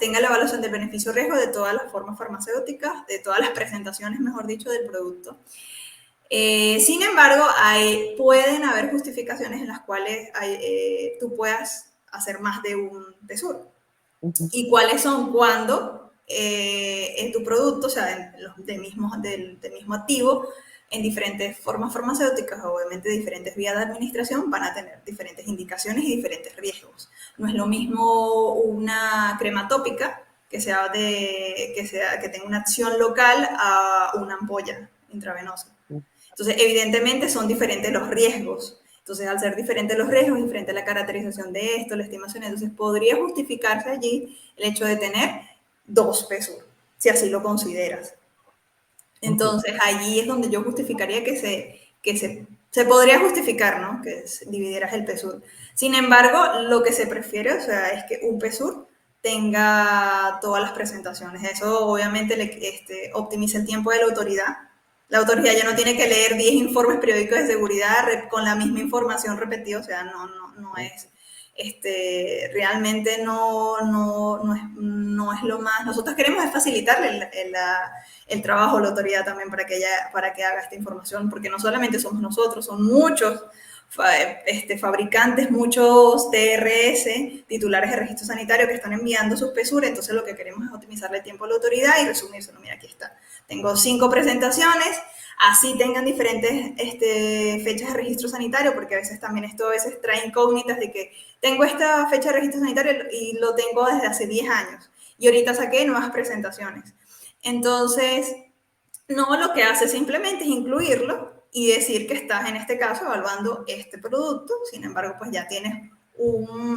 la evaluación del beneficio-riesgo de todas las formas farmacéuticas, de todas las presentaciones, mejor dicho, del producto. Sin embargo, pueden haber justificaciones en las cuales tú puedas hacer más de un PSUR. ujú, ¿Y cuáles son? Cuando en tu producto, o sea, del mismo activo, en diferentes formas farmacéuticas, obviamente diferentes vías de administración, van a tener diferentes indicaciones y diferentes riesgos. No es lo mismo una crema tópica que tenga una acción local a una ampolla intravenosa. ujú, Entonces, evidentemente son diferentes los riesgos. Entonces, al ser diferentes los riesgos, diferente la caracterización de esto, la estimación, entonces podría justificarse allí el hecho de tener dos PSUR, si así lo consideras. ujú, Entonces, allí es donde yo justificaría se podría justificar, ¿no? Que dividieras el PSUR. Sin embargo, lo que se prefiere, o sea, es que un PSUR tenga todas las presentaciones. Eso obviamente optimiza el tiempo de la autoridad. La autoridad ya no tiene que leer 10 informes periódicos de seguridad con la misma información repetida, o sea, no ujú, es, realmente no es lo más. Nosotros queremos es facilitarle el trabajo a la autoridad también para que haga esta información, porque no solamente somos nosotros, son muchos fabricantes, muchos TRS, titulares de registro sanitario, que están enviando sus PSUR. Entonces lo que queremos es optimizarle el tiempo a la autoridad y resumírselo. Mira, aquí está. Tengo 5 presentaciones, así tengan diferentes fechas de registro sanitario, porque a veces también esto a veces trae incógnitas de que tengo esta fecha de registro sanitario y lo tengo desde hace 10 años y ahorita saqué nuevas presentaciones. Entonces, no, lo que hace simplemente es incluirlo y decir que estás en este caso evaluando este producto. Sin embargo, pues ya tienes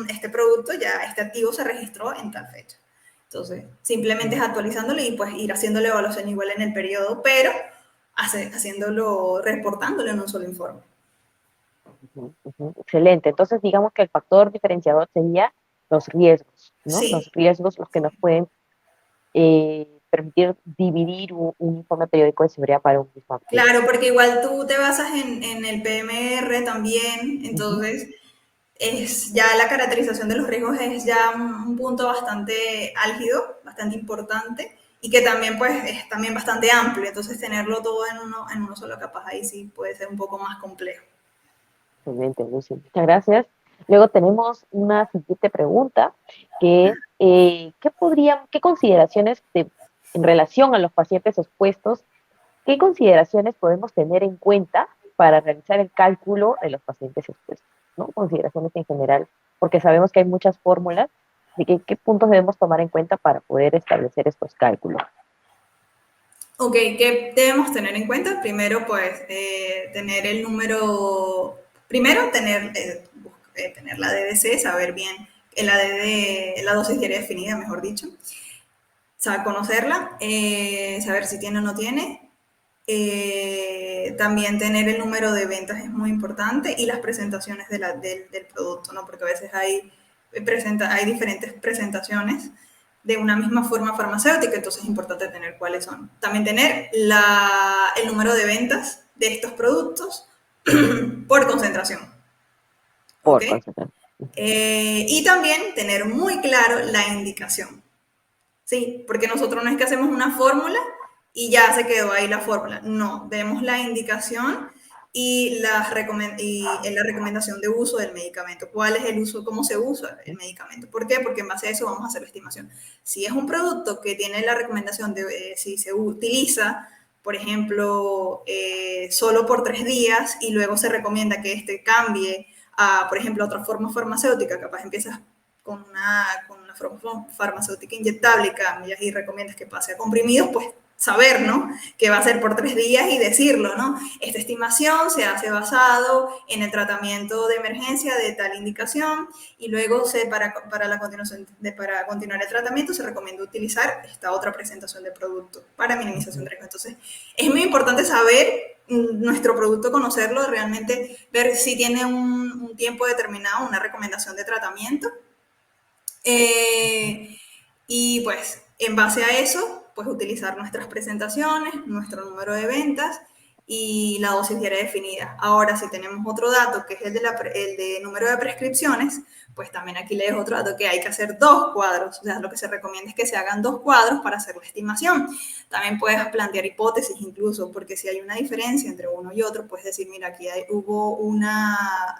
este producto, ya este activo se registró en tal fecha. Entonces, simplemente es ujú, actualizándolo y pues ir haciendo la evaluación igual en el periodo, pero reportándolo en un solo informe. ujú, ujú. Excelente. Entonces, digamos que el factor diferenciador sería los riesgos, ¿no? Los Sí, riesgos los que nos pueden permitir dividir un informe periódico de seguridad para un mismo activo. claro, porque igual tú te basas en el PMR también, Ujú, entonces ya la caracterización de los riesgos es ya un punto bastante álgido, bastante importante y que también pues es también bastante amplio, entonces tenerlo todo en uno solo capaz ahí sí puede ser un poco más complejo. excelente, Lucy. Muchas gracias. Luego tenemos una siguiente pregunta, que es, qué consideraciones en relación a los pacientes expuestos, qué consideraciones podemos tener en cuenta para realizar el cálculo de los pacientes expuestos, ¿no? Consideraciones en general, porque sabemos que hay muchas fórmulas, de qué puntos debemos tomar en cuenta para poder establecer estos cálculos. Ok, ¿qué debemos tener en cuenta? Primero, pues, tener el número, primero tener la DDC, saber bien la dosis diaria definida, mejor dicho, saber conocerla, saber si tiene o no tiene, también tener el número de ventas es muy importante y las presentaciones del producto, ¿no? Porque a veces hay diferentes presentaciones de una misma forma farmacéutica, entonces es importante tener cuáles son. También tener el número de ventas de estos productos por concentración, ¿ok? por concentración. Y también tener muy claro la indicación, ¿sí? Porque nosotros no es que hacemos una fórmula y ya se quedó ahí la fórmula. No, vemos la indicación y en la recomendación de uso del medicamento. ¿Cuál es el uso? ¿Cómo se usa el medicamento? ¿Por qué? Porque en base a eso vamos a hacer la estimación. Si es un producto que tiene la recomendación de si se utiliza, por ejemplo, solo por 3 días y luego se recomienda que este cambie a, por ejemplo, otra forma farmacéutica, capaz empiezas con una forma farmacéutica inyectable y cambias y recomiendas que pase a comprimidos, pues saber, ¿no? Que va a ser por 3 días y decirlo, ¿no? Esta estimación se hace basado en el tratamiento de emergencia de tal indicación y luego para continuar el tratamiento se recomienda utilizar esta otra presentación de producto para minimización de riesgo. Entonces, es muy importante saber nuestro producto, conocerlo, realmente ver si tiene un tiempo determinado, una recomendación de tratamiento. Y pues en base a eso, pues utilizar nuestras presentaciones, nuestro número de ventas y la dosis diaria definida. Ahora, si tenemos otro dato, que es el de número de prescripciones, pues también aquí le dejo otro dato, que hay que hacer 2 cuadros. O sea, lo que se recomienda es que se hagan 2 cuadros para hacer la estimación. También puedes plantear hipótesis incluso, porque si hay una diferencia entre uno y otro, puedes decir, mira,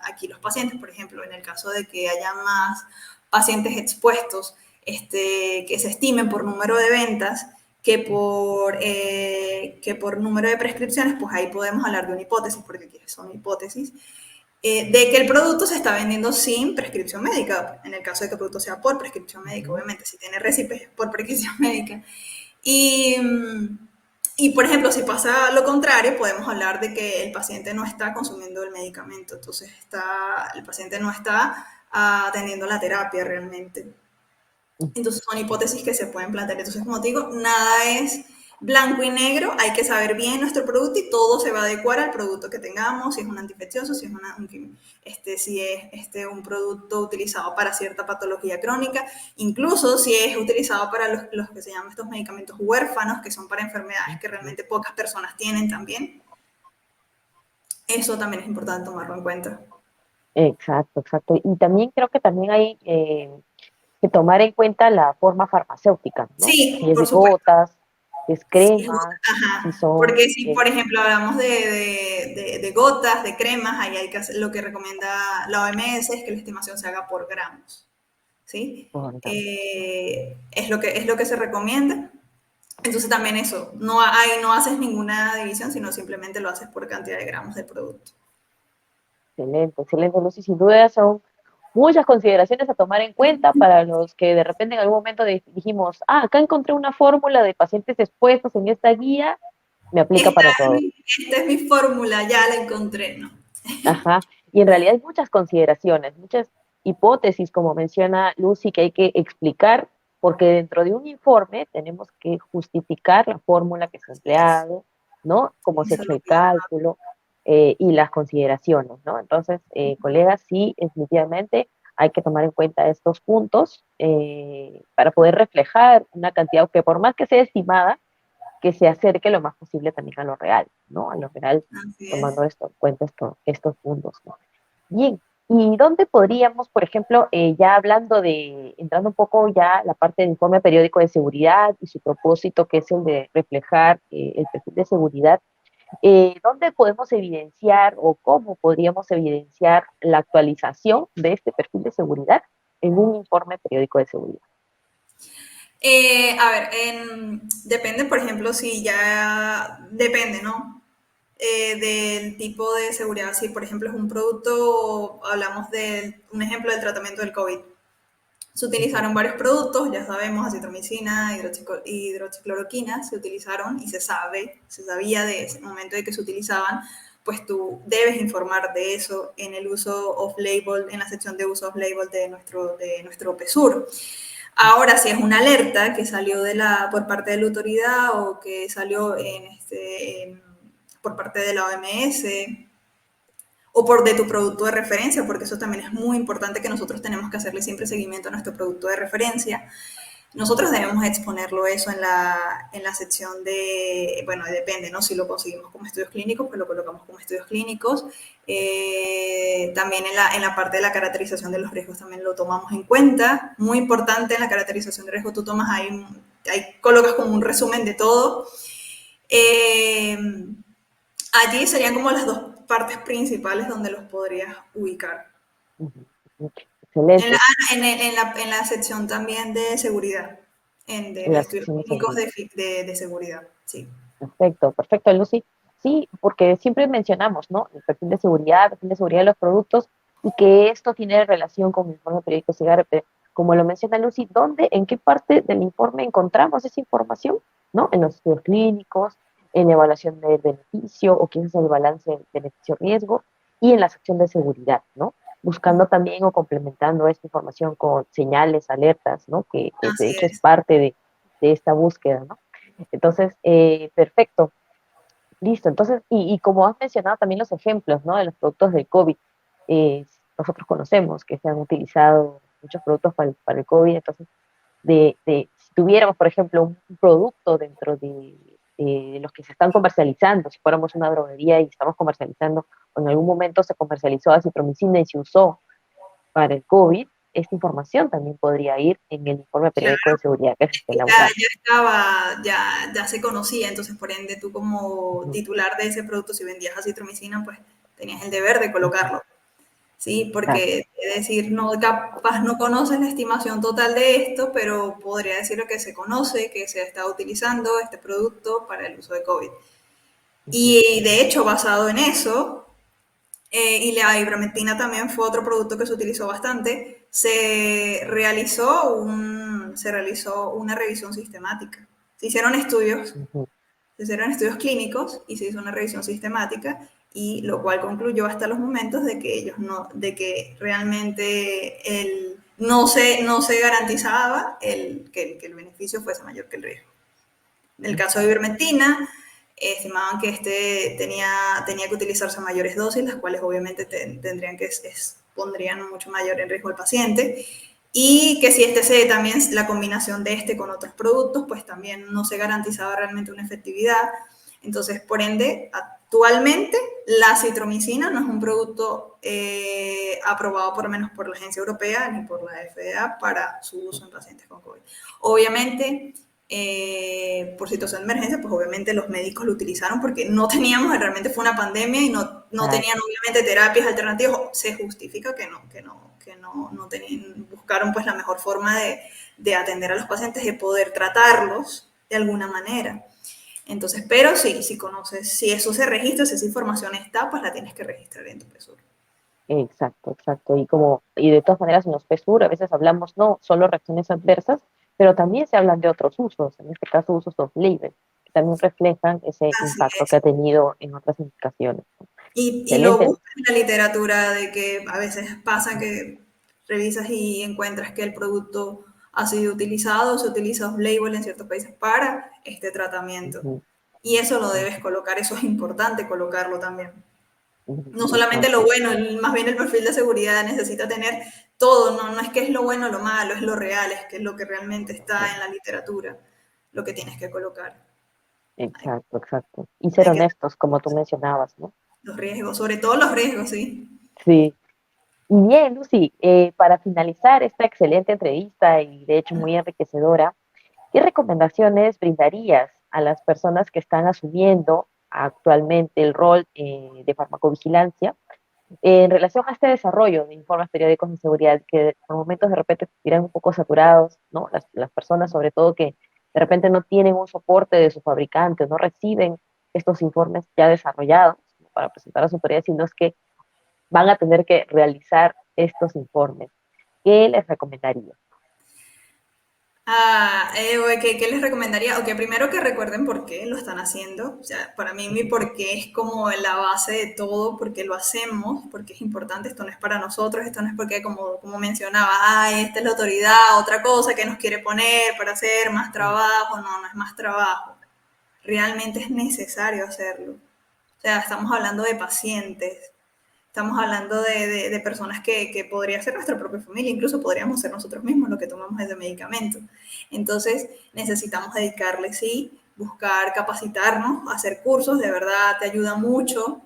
aquí los pacientes, por ejemplo, en el caso de que haya más pacientes expuestos, que se estimen por número de ventas que por número de prescripciones, pues ahí podemos hablar de una hipótesis, porque aquí son hipótesis, de que el producto se está vendiendo sin prescripción médica, en el caso de que el producto sea por prescripción médica, obviamente, si tiene récipe por prescripción médica. Y, y, por ejemplo, si pasa lo contrario, podemos hablar de que el paciente no está consumiendo el medicamento, entonces el paciente no está atendiendo la terapia realmente. Entonces son hipótesis que se pueden plantear. Entonces, como te digo, nada es blanco y negro, hay que saber bien nuestro producto y todo se va a adecuar al producto que tengamos, si es un antiinfeccioso, si es un producto utilizado para cierta patología crónica, incluso si es utilizado para los que se llaman estos medicamentos huérfanos, que son para enfermedades que realmente pocas personas tienen también. Eso también es importante tomarlo en cuenta. Exacto, exacto. Y también creo que también hay que tomar en cuenta la forma farmacéutica, ¿no? Si Sí, es por de supuesto. gotas, si es Sí, cremas, si ajá, son... porque si por ejemplo hablamos de gotas, de cremas, ahí hay que hacer lo que recomienda la OMS es que la estimación se haga por gramos, ¿sí? Es lo que se recomienda. Entonces también eso, no haces ninguna división, sino simplemente lo haces por cantidad de gramos del producto. Excelente, excelente, Lucy. Sin duda son muchas consideraciones a tomar en cuenta para los que de repente en algún momento dijimos, acá encontré una fórmula de pacientes expuestos en esta guía, me aplica Esta para es todo. mi, esta es mi fórmula, ya la encontré, ¿no? Ajá. Y en realidad hay muchas consideraciones, muchas hipótesis, como menciona Lucy, que hay que explicar, porque dentro de un informe tenemos que justificar la fórmula que se ha empleado, ¿no? Cómo se ha Eso es hecho lo el que cálculo y las consideraciones, ¿no? Entonces, colegas, sí, definitivamente hay que tomar en cuenta estos puntos para poder reflejar una cantidad que por más que sea estimada, que se acerque lo más posible también a lo real, ¿no? A lo real, así es. tomando esto en cuenta estos puntos, ¿no? Bien, ¿y dónde podríamos, por ejemplo, ya hablando entrando un poco ya a la parte del informe periódico de seguridad y su propósito, que es el de reflejar el perfil de seguridad, dónde podemos evidenciar o cómo podríamos evidenciar la actualización de este perfil de seguridad en un informe periódico de seguridad? A ver, depende, por ejemplo, si ya depende, ¿no? Del tipo de seguridad. Si, por ejemplo, es un producto, hablamos de un ejemplo del tratamiento del COVID. Se Ujú. utilizaron varios productos, ya sabemos, acitromicina, hidroxicloroquina, se utilizaron y se sabía de ese momento de que se utilizaban, pues tú debes informar de eso en el uso off-label, en la sección de uso off-label de nuestro PESUR. Ahora, si es una alerta que salió por parte de la autoridad o que salió por parte de la OMS o por de tu producto de referencia, porque eso también es muy importante que nosotros tenemos que hacerle siempre seguimiento a nuestro producto de referencia. Nosotros debemos exponerlo eso en la sección de, bueno, depende, ¿no? Si lo conseguimos como estudios clínicos, pues lo colocamos como estudios clínicos. También en la parte de la caracterización de los riesgos también lo tomamos en cuenta. Muy importante en la caracterización de riesgos, tú tomas ahí colocas como un resumen de todo. Eh, Allí serían como las dos partes principales donde los podrías ubicar. Ujú, ujú. En la, Excelente, en la sección también de seguridad, en de la estudios sección de clínicos seguridad. de seguridad, sí. Perfecto, perfecto, Lucy. Sí, porque siempre mencionamos, ¿no? El perfil de seguridad de los productos y que esto tiene relación con el informe periódico CIGAR, como lo menciona Lucy, ¿dónde, en qué parte del informe encontramos esa información? ¿No? En los estudios clínicos, en la evaluación del beneficio o qué es el balance beneficio-riesgo y en la sección de seguridad, ¿no? Buscando también o complementando esta información con señales, alertas, ¿no? Que de Así hecho es es. parte de esta búsqueda, ¿no? Entonces, perfecto, listo. Entonces, y como has mencionado también los ejemplos, ¿no? De los productos del COVID, eh, nosotros conocemos que se han utilizado muchos productos para el COVID, entonces, si tuviéramos, por ejemplo, un producto dentro de los que se están comercializando, si fuéramos una droguería y estamos comercializando, o en algún momento se comercializó acitromicina y se usó para el COVID, esta información también podría ir en el informe periódico de Claro, seguridad que se es esté que ya, elaborando. ya estaba, ya se conocía, entonces por ende tú como Ujú, titular de ese producto, si vendías acitromicina, pues tenías el deber de ujú. colocarlo. Sí, Exacto. porque es decir, no, capaz no conoces la estimación total de esto, pero podría decir que se conoce, que se está utilizando este producto para el uso de COVID. Ujú, Y de hecho, basado en eso, y la ivermectina también fue otro producto que se utilizó bastante, se realizó una revisión sistemática. Se hicieron estudios ujú. se hicieron estudios clínicos y se hizo una revisión sistemática y lo cual concluyó hasta los momentos de que ellos no, de que realmente no se garantizaba que el beneficio fuese mayor que el riesgo. En el caso de ivermectina, estimaban que tenía que utilizarse mayores dosis, las cuales obviamente tendrían que pondrían mucho mayor en riesgo al paciente. Y que si también la combinación de este con otros productos, pues también no se garantizaba realmente una efectividad. Entonces, por ende, actualmente la citromicina no es un producto aprobado por lo menos por la Agencia Europea ni por la FDA para su uso en pacientes con COVID. Obviamente, por situación de emergencia, pues obviamente los médicos lo utilizaron porque no teníamos, realmente fue una pandemia y no tenían Exacto, obviamente terapias alternativas. Se justifica no tenían, buscaron pues la mejor forma de atender a los pacientes, de poder tratarlos de alguna manera. Entonces, pero sí, si conoces, si eso se registra, si esa información está, pues la tienes que registrar en tu PSUR. exacto, exacto. Y de todas maneras en los PSUR a veces hablamos no solo reacciones adversas, pero también se hablan de otros usos, en este caso usos off-label, que también reflejan ese Así impacto que es. ha tenido en otras indicaciones. Y lo Excelente. buscas en la literatura de que a veces pasa que revisas y encuentras que el producto ha sido utilizado, se utiliza off-label en ciertos países para este tratamiento. Ujú, Y eso lo debes ujú, colocar, eso es importante colocarlo también. ujú. No solamente lo Exacto, bueno, más bien el perfil de seguridad necesita tener todo, no es que es lo bueno o lo malo, es lo real, es que es lo que realmente está en la literatura, lo que tienes que colocar. Hay, exacto, exacto. Y ser hay que honestos, como tú mencionabas, ¿no? los riesgos, sobre todo los riesgos, sí. Sí. Y bien, Lucy, para finalizar esta excelente entrevista y de hecho muy enriquecedora, ¿qué recomendaciones brindarías a las personas que están asumiendo actualmente el rol de farmacovigilancia en relación a este desarrollo de informes periódicos de seguridad que por momentos de repente se tiran un poco saturados, ¿no? Las personas sobre todo que de repente no tienen un soporte de su fabricante, no reciben estos informes ya desarrollados, ¿no? Para presentar a su autoridad, sino es que van a tener que realizar estos informes. ¿Qué les recomendaría? ¿Qué les recomendaría? Ok, primero que recuerden por qué lo están haciendo. O sea, para mí mi Ujú, por qué es como la base de todo, porque lo hacemos, porque es importante, esto no es para nosotros, esto no es porque, como mencionaba, esta es la autoridad, otra cosa que nos quiere poner para hacer más ujú, trabajo. No, no es más trabajo. Realmente es necesario hacerlo. O sea, estamos hablando de pacientes, estamos hablando de personas que podría ser nuestra propia familia, incluso podríamos ser nosotros mismos los que tomamos ese medicamento. Entonces, necesitamos dedicarle, sí, buscar capacitarnos, hacer cursos, de verdad te ayuda mucho,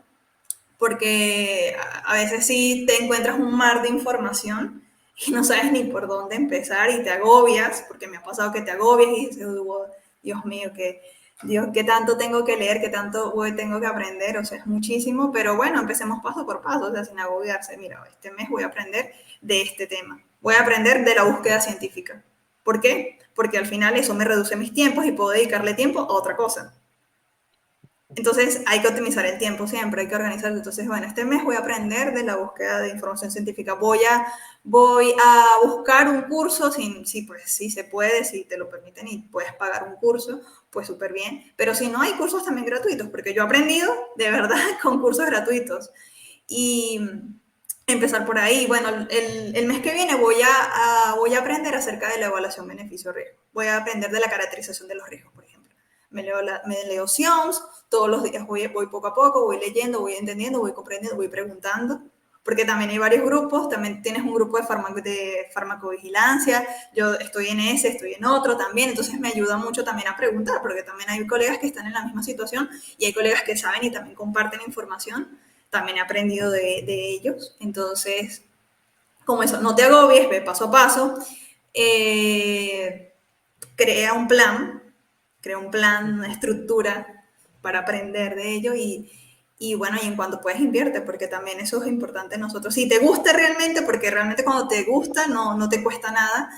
porque a veces sí te encuentras un mar de información y no sabes ni por dónde empezar y te agobias, porque me ha pasado que te agobias y dices, Dios mío, Dios, qué tanto tengo que leer, qué tanto tengo que aprender, o sea, es muchísimo, pero bueno, empecemos paso por paso, o sea, sin agobiarse. Mira, este mes voy a aprender de este tema, voy a aprender de la búsqueda científica. ¿Por qué? Porque al final eso me reduce mis tiempos y puedo dedicarle tiempo a otra cosa. Entonces hay que optimizar el tiempo siempre, hay que organizarlo. Entonces, bueno, este mes voy a aprender de la búsqueda de información científica. Voy a buscar un curso, pues si se puede, si te lo permiten y puedes pagar un curso, pues súper bien. Pero si no, hay cursos también gratuitos, porque yo he aprendido de verdad con cursos gratuitos. Y empezar por ahí. Bueno, el mes que viene voy a aprender acerca de la evaluación beneficio-riesgo. Voy a aprender de la caracterización de los riesgos, por ejemplo. Me leo SIOMS, todos los días voy poco a poco, voy leyendo, voy entendiendo, voy comprendiendo, voy preguntando, porque también hay varios grupos, también tienes un grupo de farmacovigilancia, yo estoy en ese, estoy en otro también, entonces me ayuda mucho también a preguntar, porque también hay colegas que están en la misma situación y hay colegas que saben y también comparten información, también he aprendido de ellos, entonces, como eso, no te agobies, ve paso a paso, eh, crea un plan, una estructura para aprender de ello y bueno, y en cuanto puedes invierte, porque también eso es importante en nosotros. Si te gusta realmente, porque realmente cuando te gusta no te cuesta nada,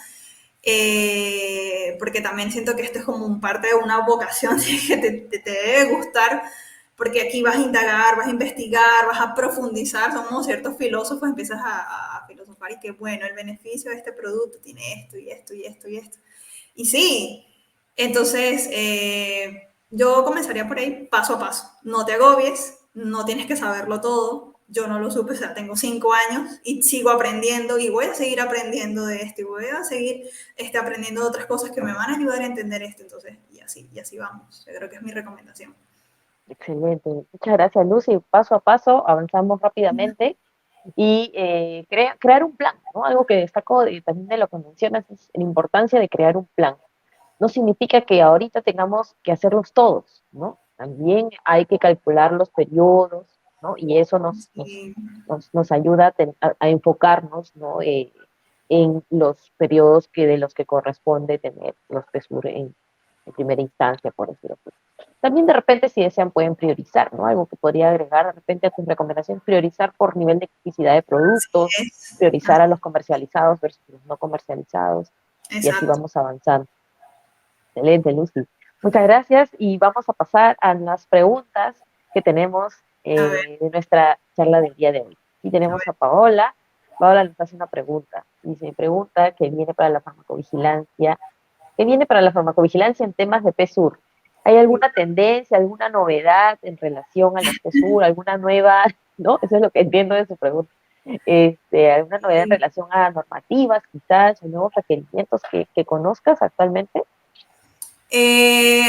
porque también siento que esto es como un parte de una vocación que te debe gustar, porque aquí vas a indagar, vas a investigar, vas a profundizar, somos ciertos filósofos, empiezas a filosofar y que bueno, el beneficio de este producto tiene esto y esto y esto y esto. Y sí, entonces yo comenzaría por ahí, paso a paso. No te agobies, no tienes que saberlo todo. Yo no lo supe, o sea, tengo 5 años y sigo aprendiendo y voy a seguir aprendiendo de esto y voy a seguir aprendiendo de otras cosas que me van a ayudar a entender esto. Entonces, y así vamos. Yo creo que es mi recomendación. Excelente. Muchas gracias, Lucy. Paso a paso, avanzamos rápidamente y crear un plan, ¿no? Algo que destaco también de lo que mencionas es la importancia de crear un plan. No significa que ahorita tengamos que hacerlos todos, ¿no? También hay que calcular los periodos, ¿no? Y eso Sí, nos ayuda a enfocarnos, ¿no? En los periodos de los que corresponde tener los PESUR en primera instancia, por decirlo así. También de repente, si desean, pueden priorizar, ¿no? Algo que podría agregar de repente a tus recomendaciones, priorizar por nivel de criticidad de así productos, es. priorizar a los comercializados versus los no comercializados, y así Exacto. vamos avanzando. Excelente, Lucy. Muchas gracias y vamos a pasar a las preguntas que tenemos A ver, de nuestra charla del día de hoy. Aquí a tenemos a ver. Paola. Paola nos hace una pregunta. Dice, pregunta que viene para la farmacovigilancia, en temas de PSUR. ¿Hay alguna tendencia, alguna novedad en relación a los PSUR, alguna nueva, ¿no? Eso es lo que entiendo de su pregunta. ¿Alguna novedad en relación a normativas, quizás, o nuevos requerimientos que conozcas actualmente?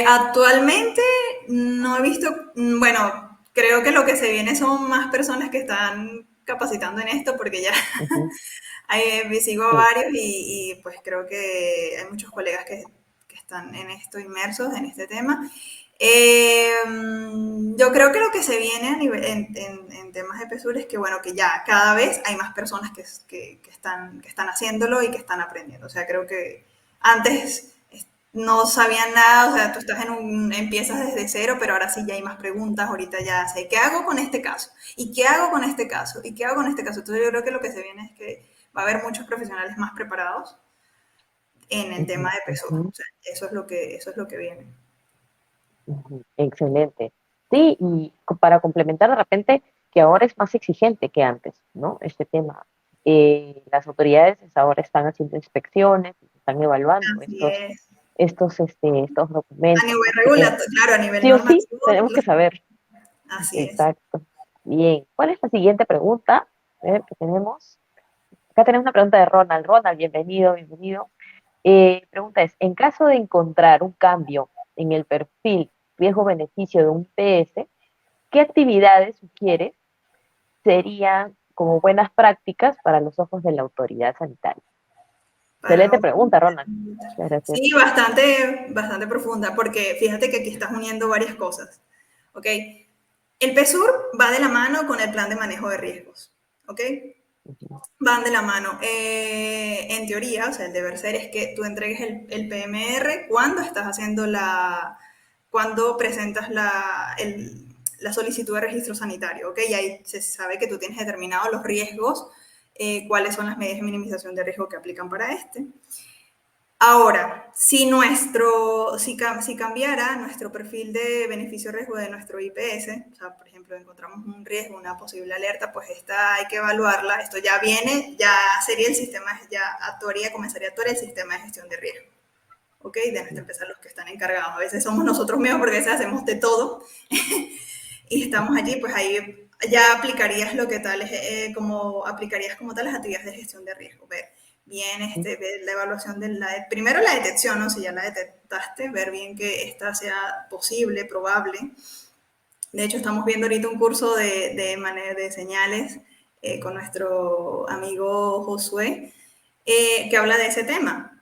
Actualmente no he visto, bueno, creo que lo que se viene son más personas que están capacitando en esto porque ya Ujú, me sigo a sí. varios pues creo que hay muchos colegas que están en esto inmersos en este tema. Yo creo que lo que se viene a nivel, en temas de PSUR es que, bueno, que ya cada vez hay más personas que están haciéndolo y que están aprendiendo. O sea, creo que antes no sabían nada, o sea, tú empiezas desde cero, pero ahora sí ya hay más preguntas, ahorita ya sé, ¿qué hago con este caso? ¿Y qué hago con este caso? ¿Y qué hago con este caso? Entonces yo creo que lo que se viene es que va a haber muchos profesionales más preparados en el tema Ujú, de PSUR. ujú, O sea, eso es lo que viene. ujú. Excelente. Sí, y para complementar de repente que ahora es más exigente que antes, ¿no? Este tema. Las autoridades ahora están haciendo inspecciones, están evaluando Así es. estos A documentos, nivel ¿no? regulatorio, claro, a nivel Sí o sí, normativo, tenemos que saber. así es. Exacto. Bien. ¿Cuál es la siguiente pregunta? A ver, ¿qué tenemos? Acá tenemos una pregunta de Ronald. Ronald, bienvenido, bienvenido. Pregunta es, en caso de encontrar un cambio en el perfil riesgo-beneficio de un PS, ¿Qué actividades sugieres serían como buenas prácticas para los ojos de la autoridad sanitaria? Para Excelente pregunta, Ronald. orientar. Muchas gracias. Sí, bastante, bastante profunda, porque fíjate que aquí estás uniendo varias cosas. ¿Ok? El PSUR va de la mano con el plan de manejo de riesgos. ¿Ok? Ujú, Van de la mano. En teoría, o sea, el deber ser es que tú entregues el PMR cuando estás haciendo cuando presentas la solicitud de registro sanitario, ¿ok? Y ahí se sabe que tú tienes determinados los riesgos, cuáles son las medidas de minimización de riesgo que aplican para este. Ahora, si cambiara nuestro perfil de beneficio-riesgo de nuestro IPS, o sea, por ejemplo, encontramos un riesgo, una posible alerta, pues esta hay que evaluarla. Esto ya viene, ya sería el sistema, ya comenzaría a actuar el sistema de gestión de riesgo. ¿Ok? De nuestra empresa, los que están encargados. A veces somos nosotros mismos porque a veces hacemos de todo y estamos allí, pues ahí ya aplicarías lo que tal, como aplicarías como tal las actividades de gestión de riesgo. Ver bien ver la evaluación de primero la detección, ¿no? Si ya la detectaste, ver bien que esta sea posible, probable. De hecho, estamos viendo ahorita un curso de señales con nuestro amigo Josué, que habla de ese tema.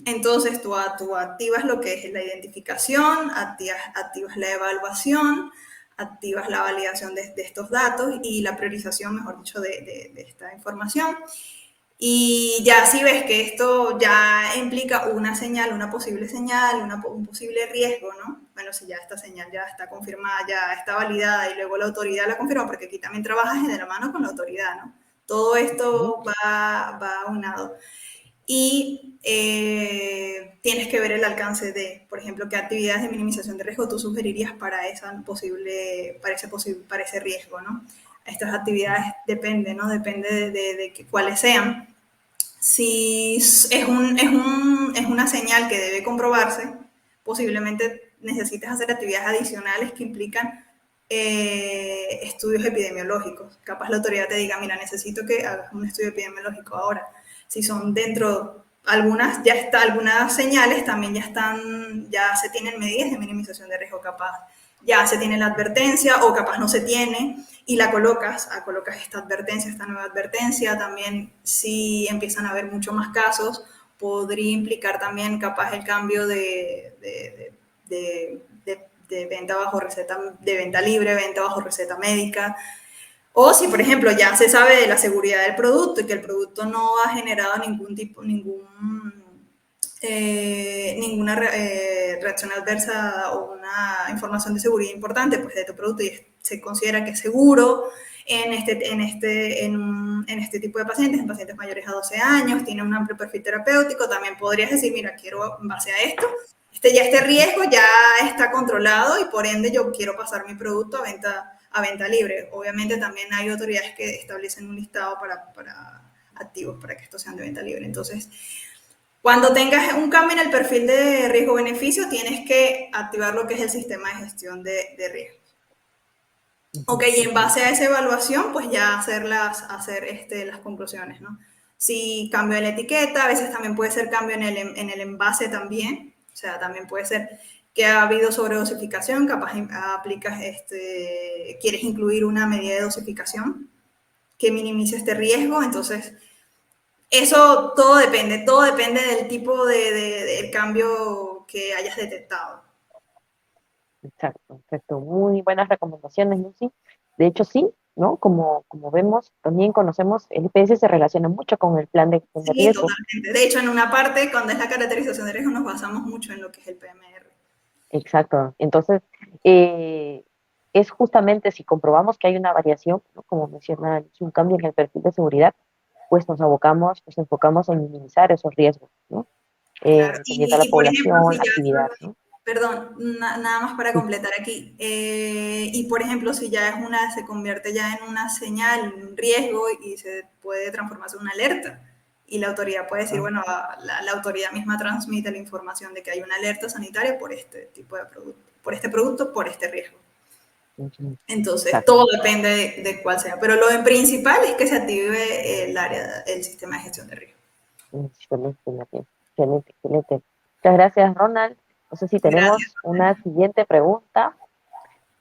Entonces, tú activas lo que es la identificación, activas la evaluación, activas la validación de estos datos y la priorización, mejor dicho, de esta información. Y ya si ves que esto ya implica una señal, una posible señal, un posible riesgo, ¿no? Bueno, si ya esta señal ya está confirmada, ya está validada y luego la autoridad la confirma, porque aquí también trabajas de la mano con la autoridad, ¿no? Todo ujú, esto va unado. Y tienes que ver el alcance de, por ejemplo, qué actividades de minimización de riesgo tú sugerirías para, para ese riesgo, ¿no? Estas actividades depende, ¿no? Depende de cuáles sean. Si es una señal que debe comprobarse, posiblemente necesites hacer actividades adicionales que implican estudios epidemiológicos. Capaz la autoridad te diga, mira, necesito que hagas un estudio epidemiológico ahora. Si son dentro, algunas señales también ya se tienen medidas de minimización de riesgo capaz. Ya se tiene la advertencia o capaz no se tiene y colocas esta advertencia, esta nueva advertencia. También si empiezan a haber mucho más casos, podría implicar también capaz el cambio de venta bajo receta, de venta libre, venta bajo receta médica. O si, por ejemplo, ya se sabe de la seguridad del producto y que el producto no ha generado ninguna reacción adversa o una información de seguridad importante pues, de tu producto y se considera que es seguro en este tipo de pacientes, en pacientes mayores a 12 años, tiene un amplio perfil terapéutico, también podrías decir, mira, quiero, en base a esto, este riesgo ya está controlado y por ende yo quiero pasar mi producto a venta libre. Obviamente también hay autoridades que establecen un listado para activos para que estos sean de venta libre. Entonces, cuando tengas un cambio en el perfil de riesgo-beneficio, tienes que activar lo que es el sistema de gestión de riesgo. Ok, ujú, y en base a esa evaluación, pues ya hacer las conclusiones, ¿no? Si cambio de la etiqueta, a veces también puede ser cambio en el envase también, o sea, también puede ser que ha habido sobredosificación, capaz aplicas, quieres incluir una medida de dosificación que minimice este riesgo, entonces eso todo depende del tipo del cambio que hayas detectado. exacto, exacto. Muy buenas recomendaciones, Lucy. De hecho, sí, ¿no? Como vemos, también conocemos, el IPS se relaciona mucho con el plan de gestión de Sí, riesgo. totalmente. De hecho, en una parte, cuando es la caracterización de riesgo, nos basamos mucho en lo que es el PMR. Exacto. Entonces, eh, es justamente si comprobamos que hay una variación, ¿no? Como menciona Lucy, un cambio en el perfil de seguridad, pues nos enfocamos en minimizar esos riesgos, ¿no? Claro. Dependiendo de la Y por ejemplo, población, si la ya, actividad, ¿no? perdón, nada más para Sí. completar aquí. Y por ejemplo, si ya se convierte ya en una señal, un riesgo y se puede transformarse en una alerta. Y la autoridad puede decir, Ah, bueno, la autoridad misma transmite la información de que hay una alerta sanitaria por este tipo de producto, por este riesgo. ujú, Entonces, exacto. todo depende de cuál sea. Pero lo principal es que se active el sistema de gestión de riesgo. Excelente, María. Excelente, excelente. Muchas gracias, Ronald. No sé si Gracias. tenemos una siguiente pregunta.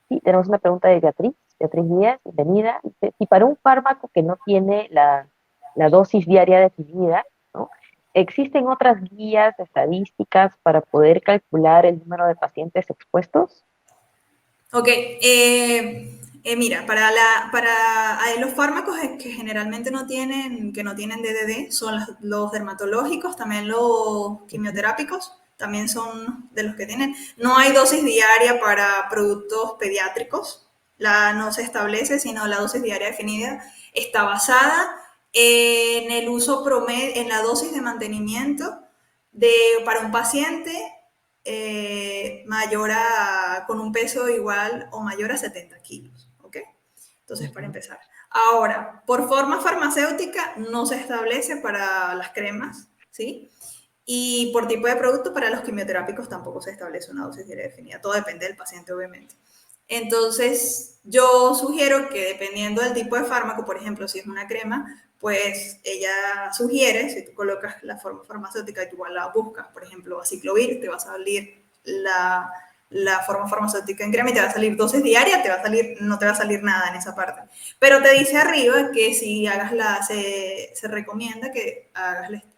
Sí, tenemos una pregunta de Beatriz Díaz, bienvenida. Dice, si para un fármaco que no tiene la dosis diaria definida, ¿no? ¿Existen otras guías estadísticas para poder calcular el número de pacientes expuestos? Ok, mira, los fármacos que generalmente no tienen, que no tienen DDD son los dermatológicos, también los Ujú, quimioterápicos, también son de los que tienen. No hay dosis diaria para productos pediátricos, no se establece, sino la dosis diaria definida está basada en el uso promedio, en la dosis de mantenimiento para un paciente con un peso igual o mayor a 70 kilos. ¿Ok? Entonces, para ujú. empezar. Ahora, por forma farmacéutica no se establece para las cremas, ¿sí? Y por tipo de producto, para los quimioterápicos tampoco se establece una dosis diaria definida. Todo depende del paciente, obviamente. Entonces, yo sugiero que dependiendo del tipo de fármaco, por ejemplo, si es una crema, pues ella sugiere, si tú colocas la forma farmacéutica y tú igual la buscas, por ejemplo, aciclovir, te va a salir la forma farmacéutica en crema y te va a salir dosis diarias, no te va a salir nada en esa parte. Pero te dice arriba que si se recomienda que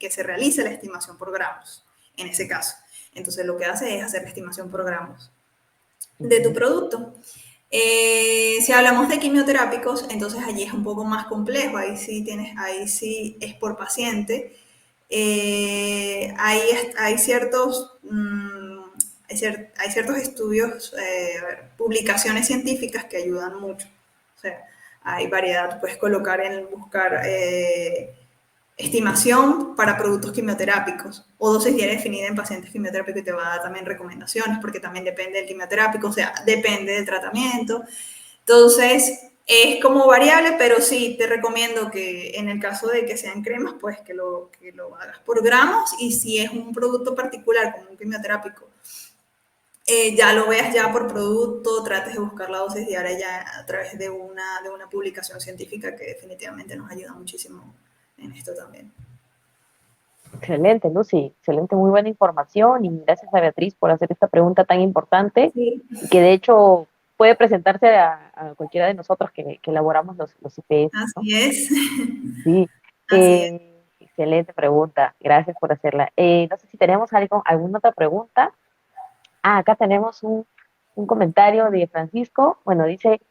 se realice la estimación por gramos, en ese caso. Entonces lo que hace es hacer la estimación por gramos de tu Ujú. producto. Si hablamos de quimioterápicos, entonces allí es un poco más complejo, ahí sí es por paciente. Hay ciertos, hay ciertos estudios, publicaciones científicas que ayudan mucho. O sea, hay variedad, puedes colocar en buscar estimación para productos quimioterápicos o dosis diaria definida en pacientes quimioterápicos y te va a dar también recomendaciones porque también depende del quimioterápico, o sea, depende del tratamiento. Entonces, es como variable, pero sí te recomiendo que en el caso de que sean cremas, pues que lo hagas por gramos y si es un producto particular como un quimioterápico, ya lo veas ya por producto, trates de buscar la dosis diaria ya a través de una publicación científica que definitivamente nos ayuda muchísimo en esto también. Excelente, Lucy, excelente, muy buena información y gracias a Beatriz por hacer esta pregunta tan importante Sí, y que de hecho puede presentarse a cualquiera de nosotros que elaboramos los IPS, ¿no? así es. Sí, Así es. excelente pregunta, gracias por hacerla. No sé si tenemos alguna otra pregunta. Ah, acá tenemos un comentario de Francisco. Bueno, dice,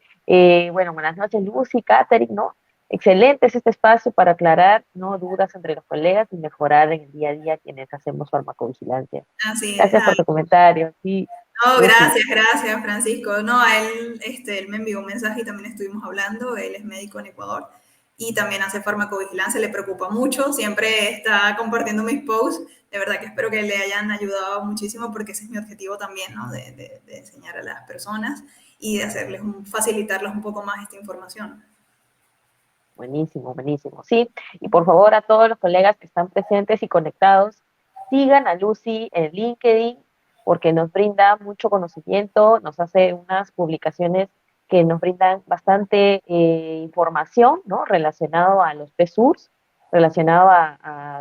bueno, buenas noches, Lucy, Catherine, ¿no? Excelente es este espacio para aclarar, ¿no? Dudas entre los colegas y mejorar en el día a día quienes hacemos farmacovigilancia. Así es. Gracias por tu comentario. Sí, No, Lucy, gracias, Francisco. No, a él, él me envió un mensaje y también estuvimos hablando. Él es médico en Ecuador y también hace farmacovigilancia, le preocupa mucho, siempre está compartiendo mis posts. De verdad que espero que le hayan ayudado muchísimo porque ese es mi objetivo también, ¿no? De enseñar a las personas y de facilitarles un poco más esta información. buenísimo, buenísimo. Sí, y por favor a todos los colegas que están presentes y conectados, sigan a Lucy en LinkedIn porque nos brinda mucho conocimiento, nos hace unas publicaciones que nos brindan bastante información, ¿no? Relacionado a los PSURs, relacionado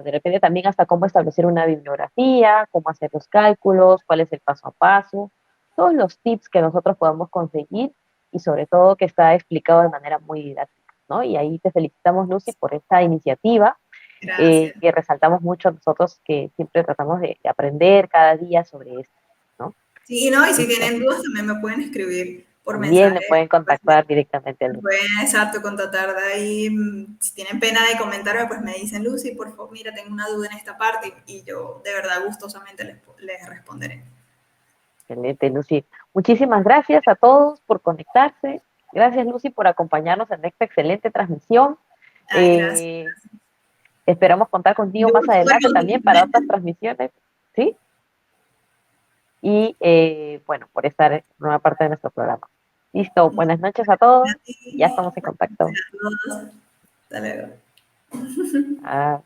de repente también hasta cómo establecer una bibliografía, cómo hacer los cálculos, cuál es el paso a paso, todos los tips que nosotros podamos conseguir y sobre todo que está explicado de manera muy didáctica, ¿no? Y ahí te felicitamos, Lucy, por esta iniciativa Gracias. que resaltamos mucho nosotros que siempre tratamos de aprender cada día sobre esto, ¿no? Sí, no, y si Listo. tienen dudas también me pueden escribir por También le mensaje. pueden Pues, contactar directamente a Lucy. pueden, exacto, contactar de ahí. Si tienen pena de comentarme, pues me dicen, Lucy, por favor, mira, tengo una duda en esta parte y yo de verdad gustosamente les responderé. Excelente, Lucy. Muchísimas gracias a todos por conectarse. Gracias, Lucy, por acompañarnos en esta excelente transmisión. Ay, gracias. Eh, Esperamos contar contigo Yo más gusto adelante también para contigo. otras transmisiones, ¿sí? Y bueno, por estar en nueva parte de nuestro programa. Listo, buenas noches a todos A ti, y ya estamos en a contacto. todos. Hasta luego. Ah.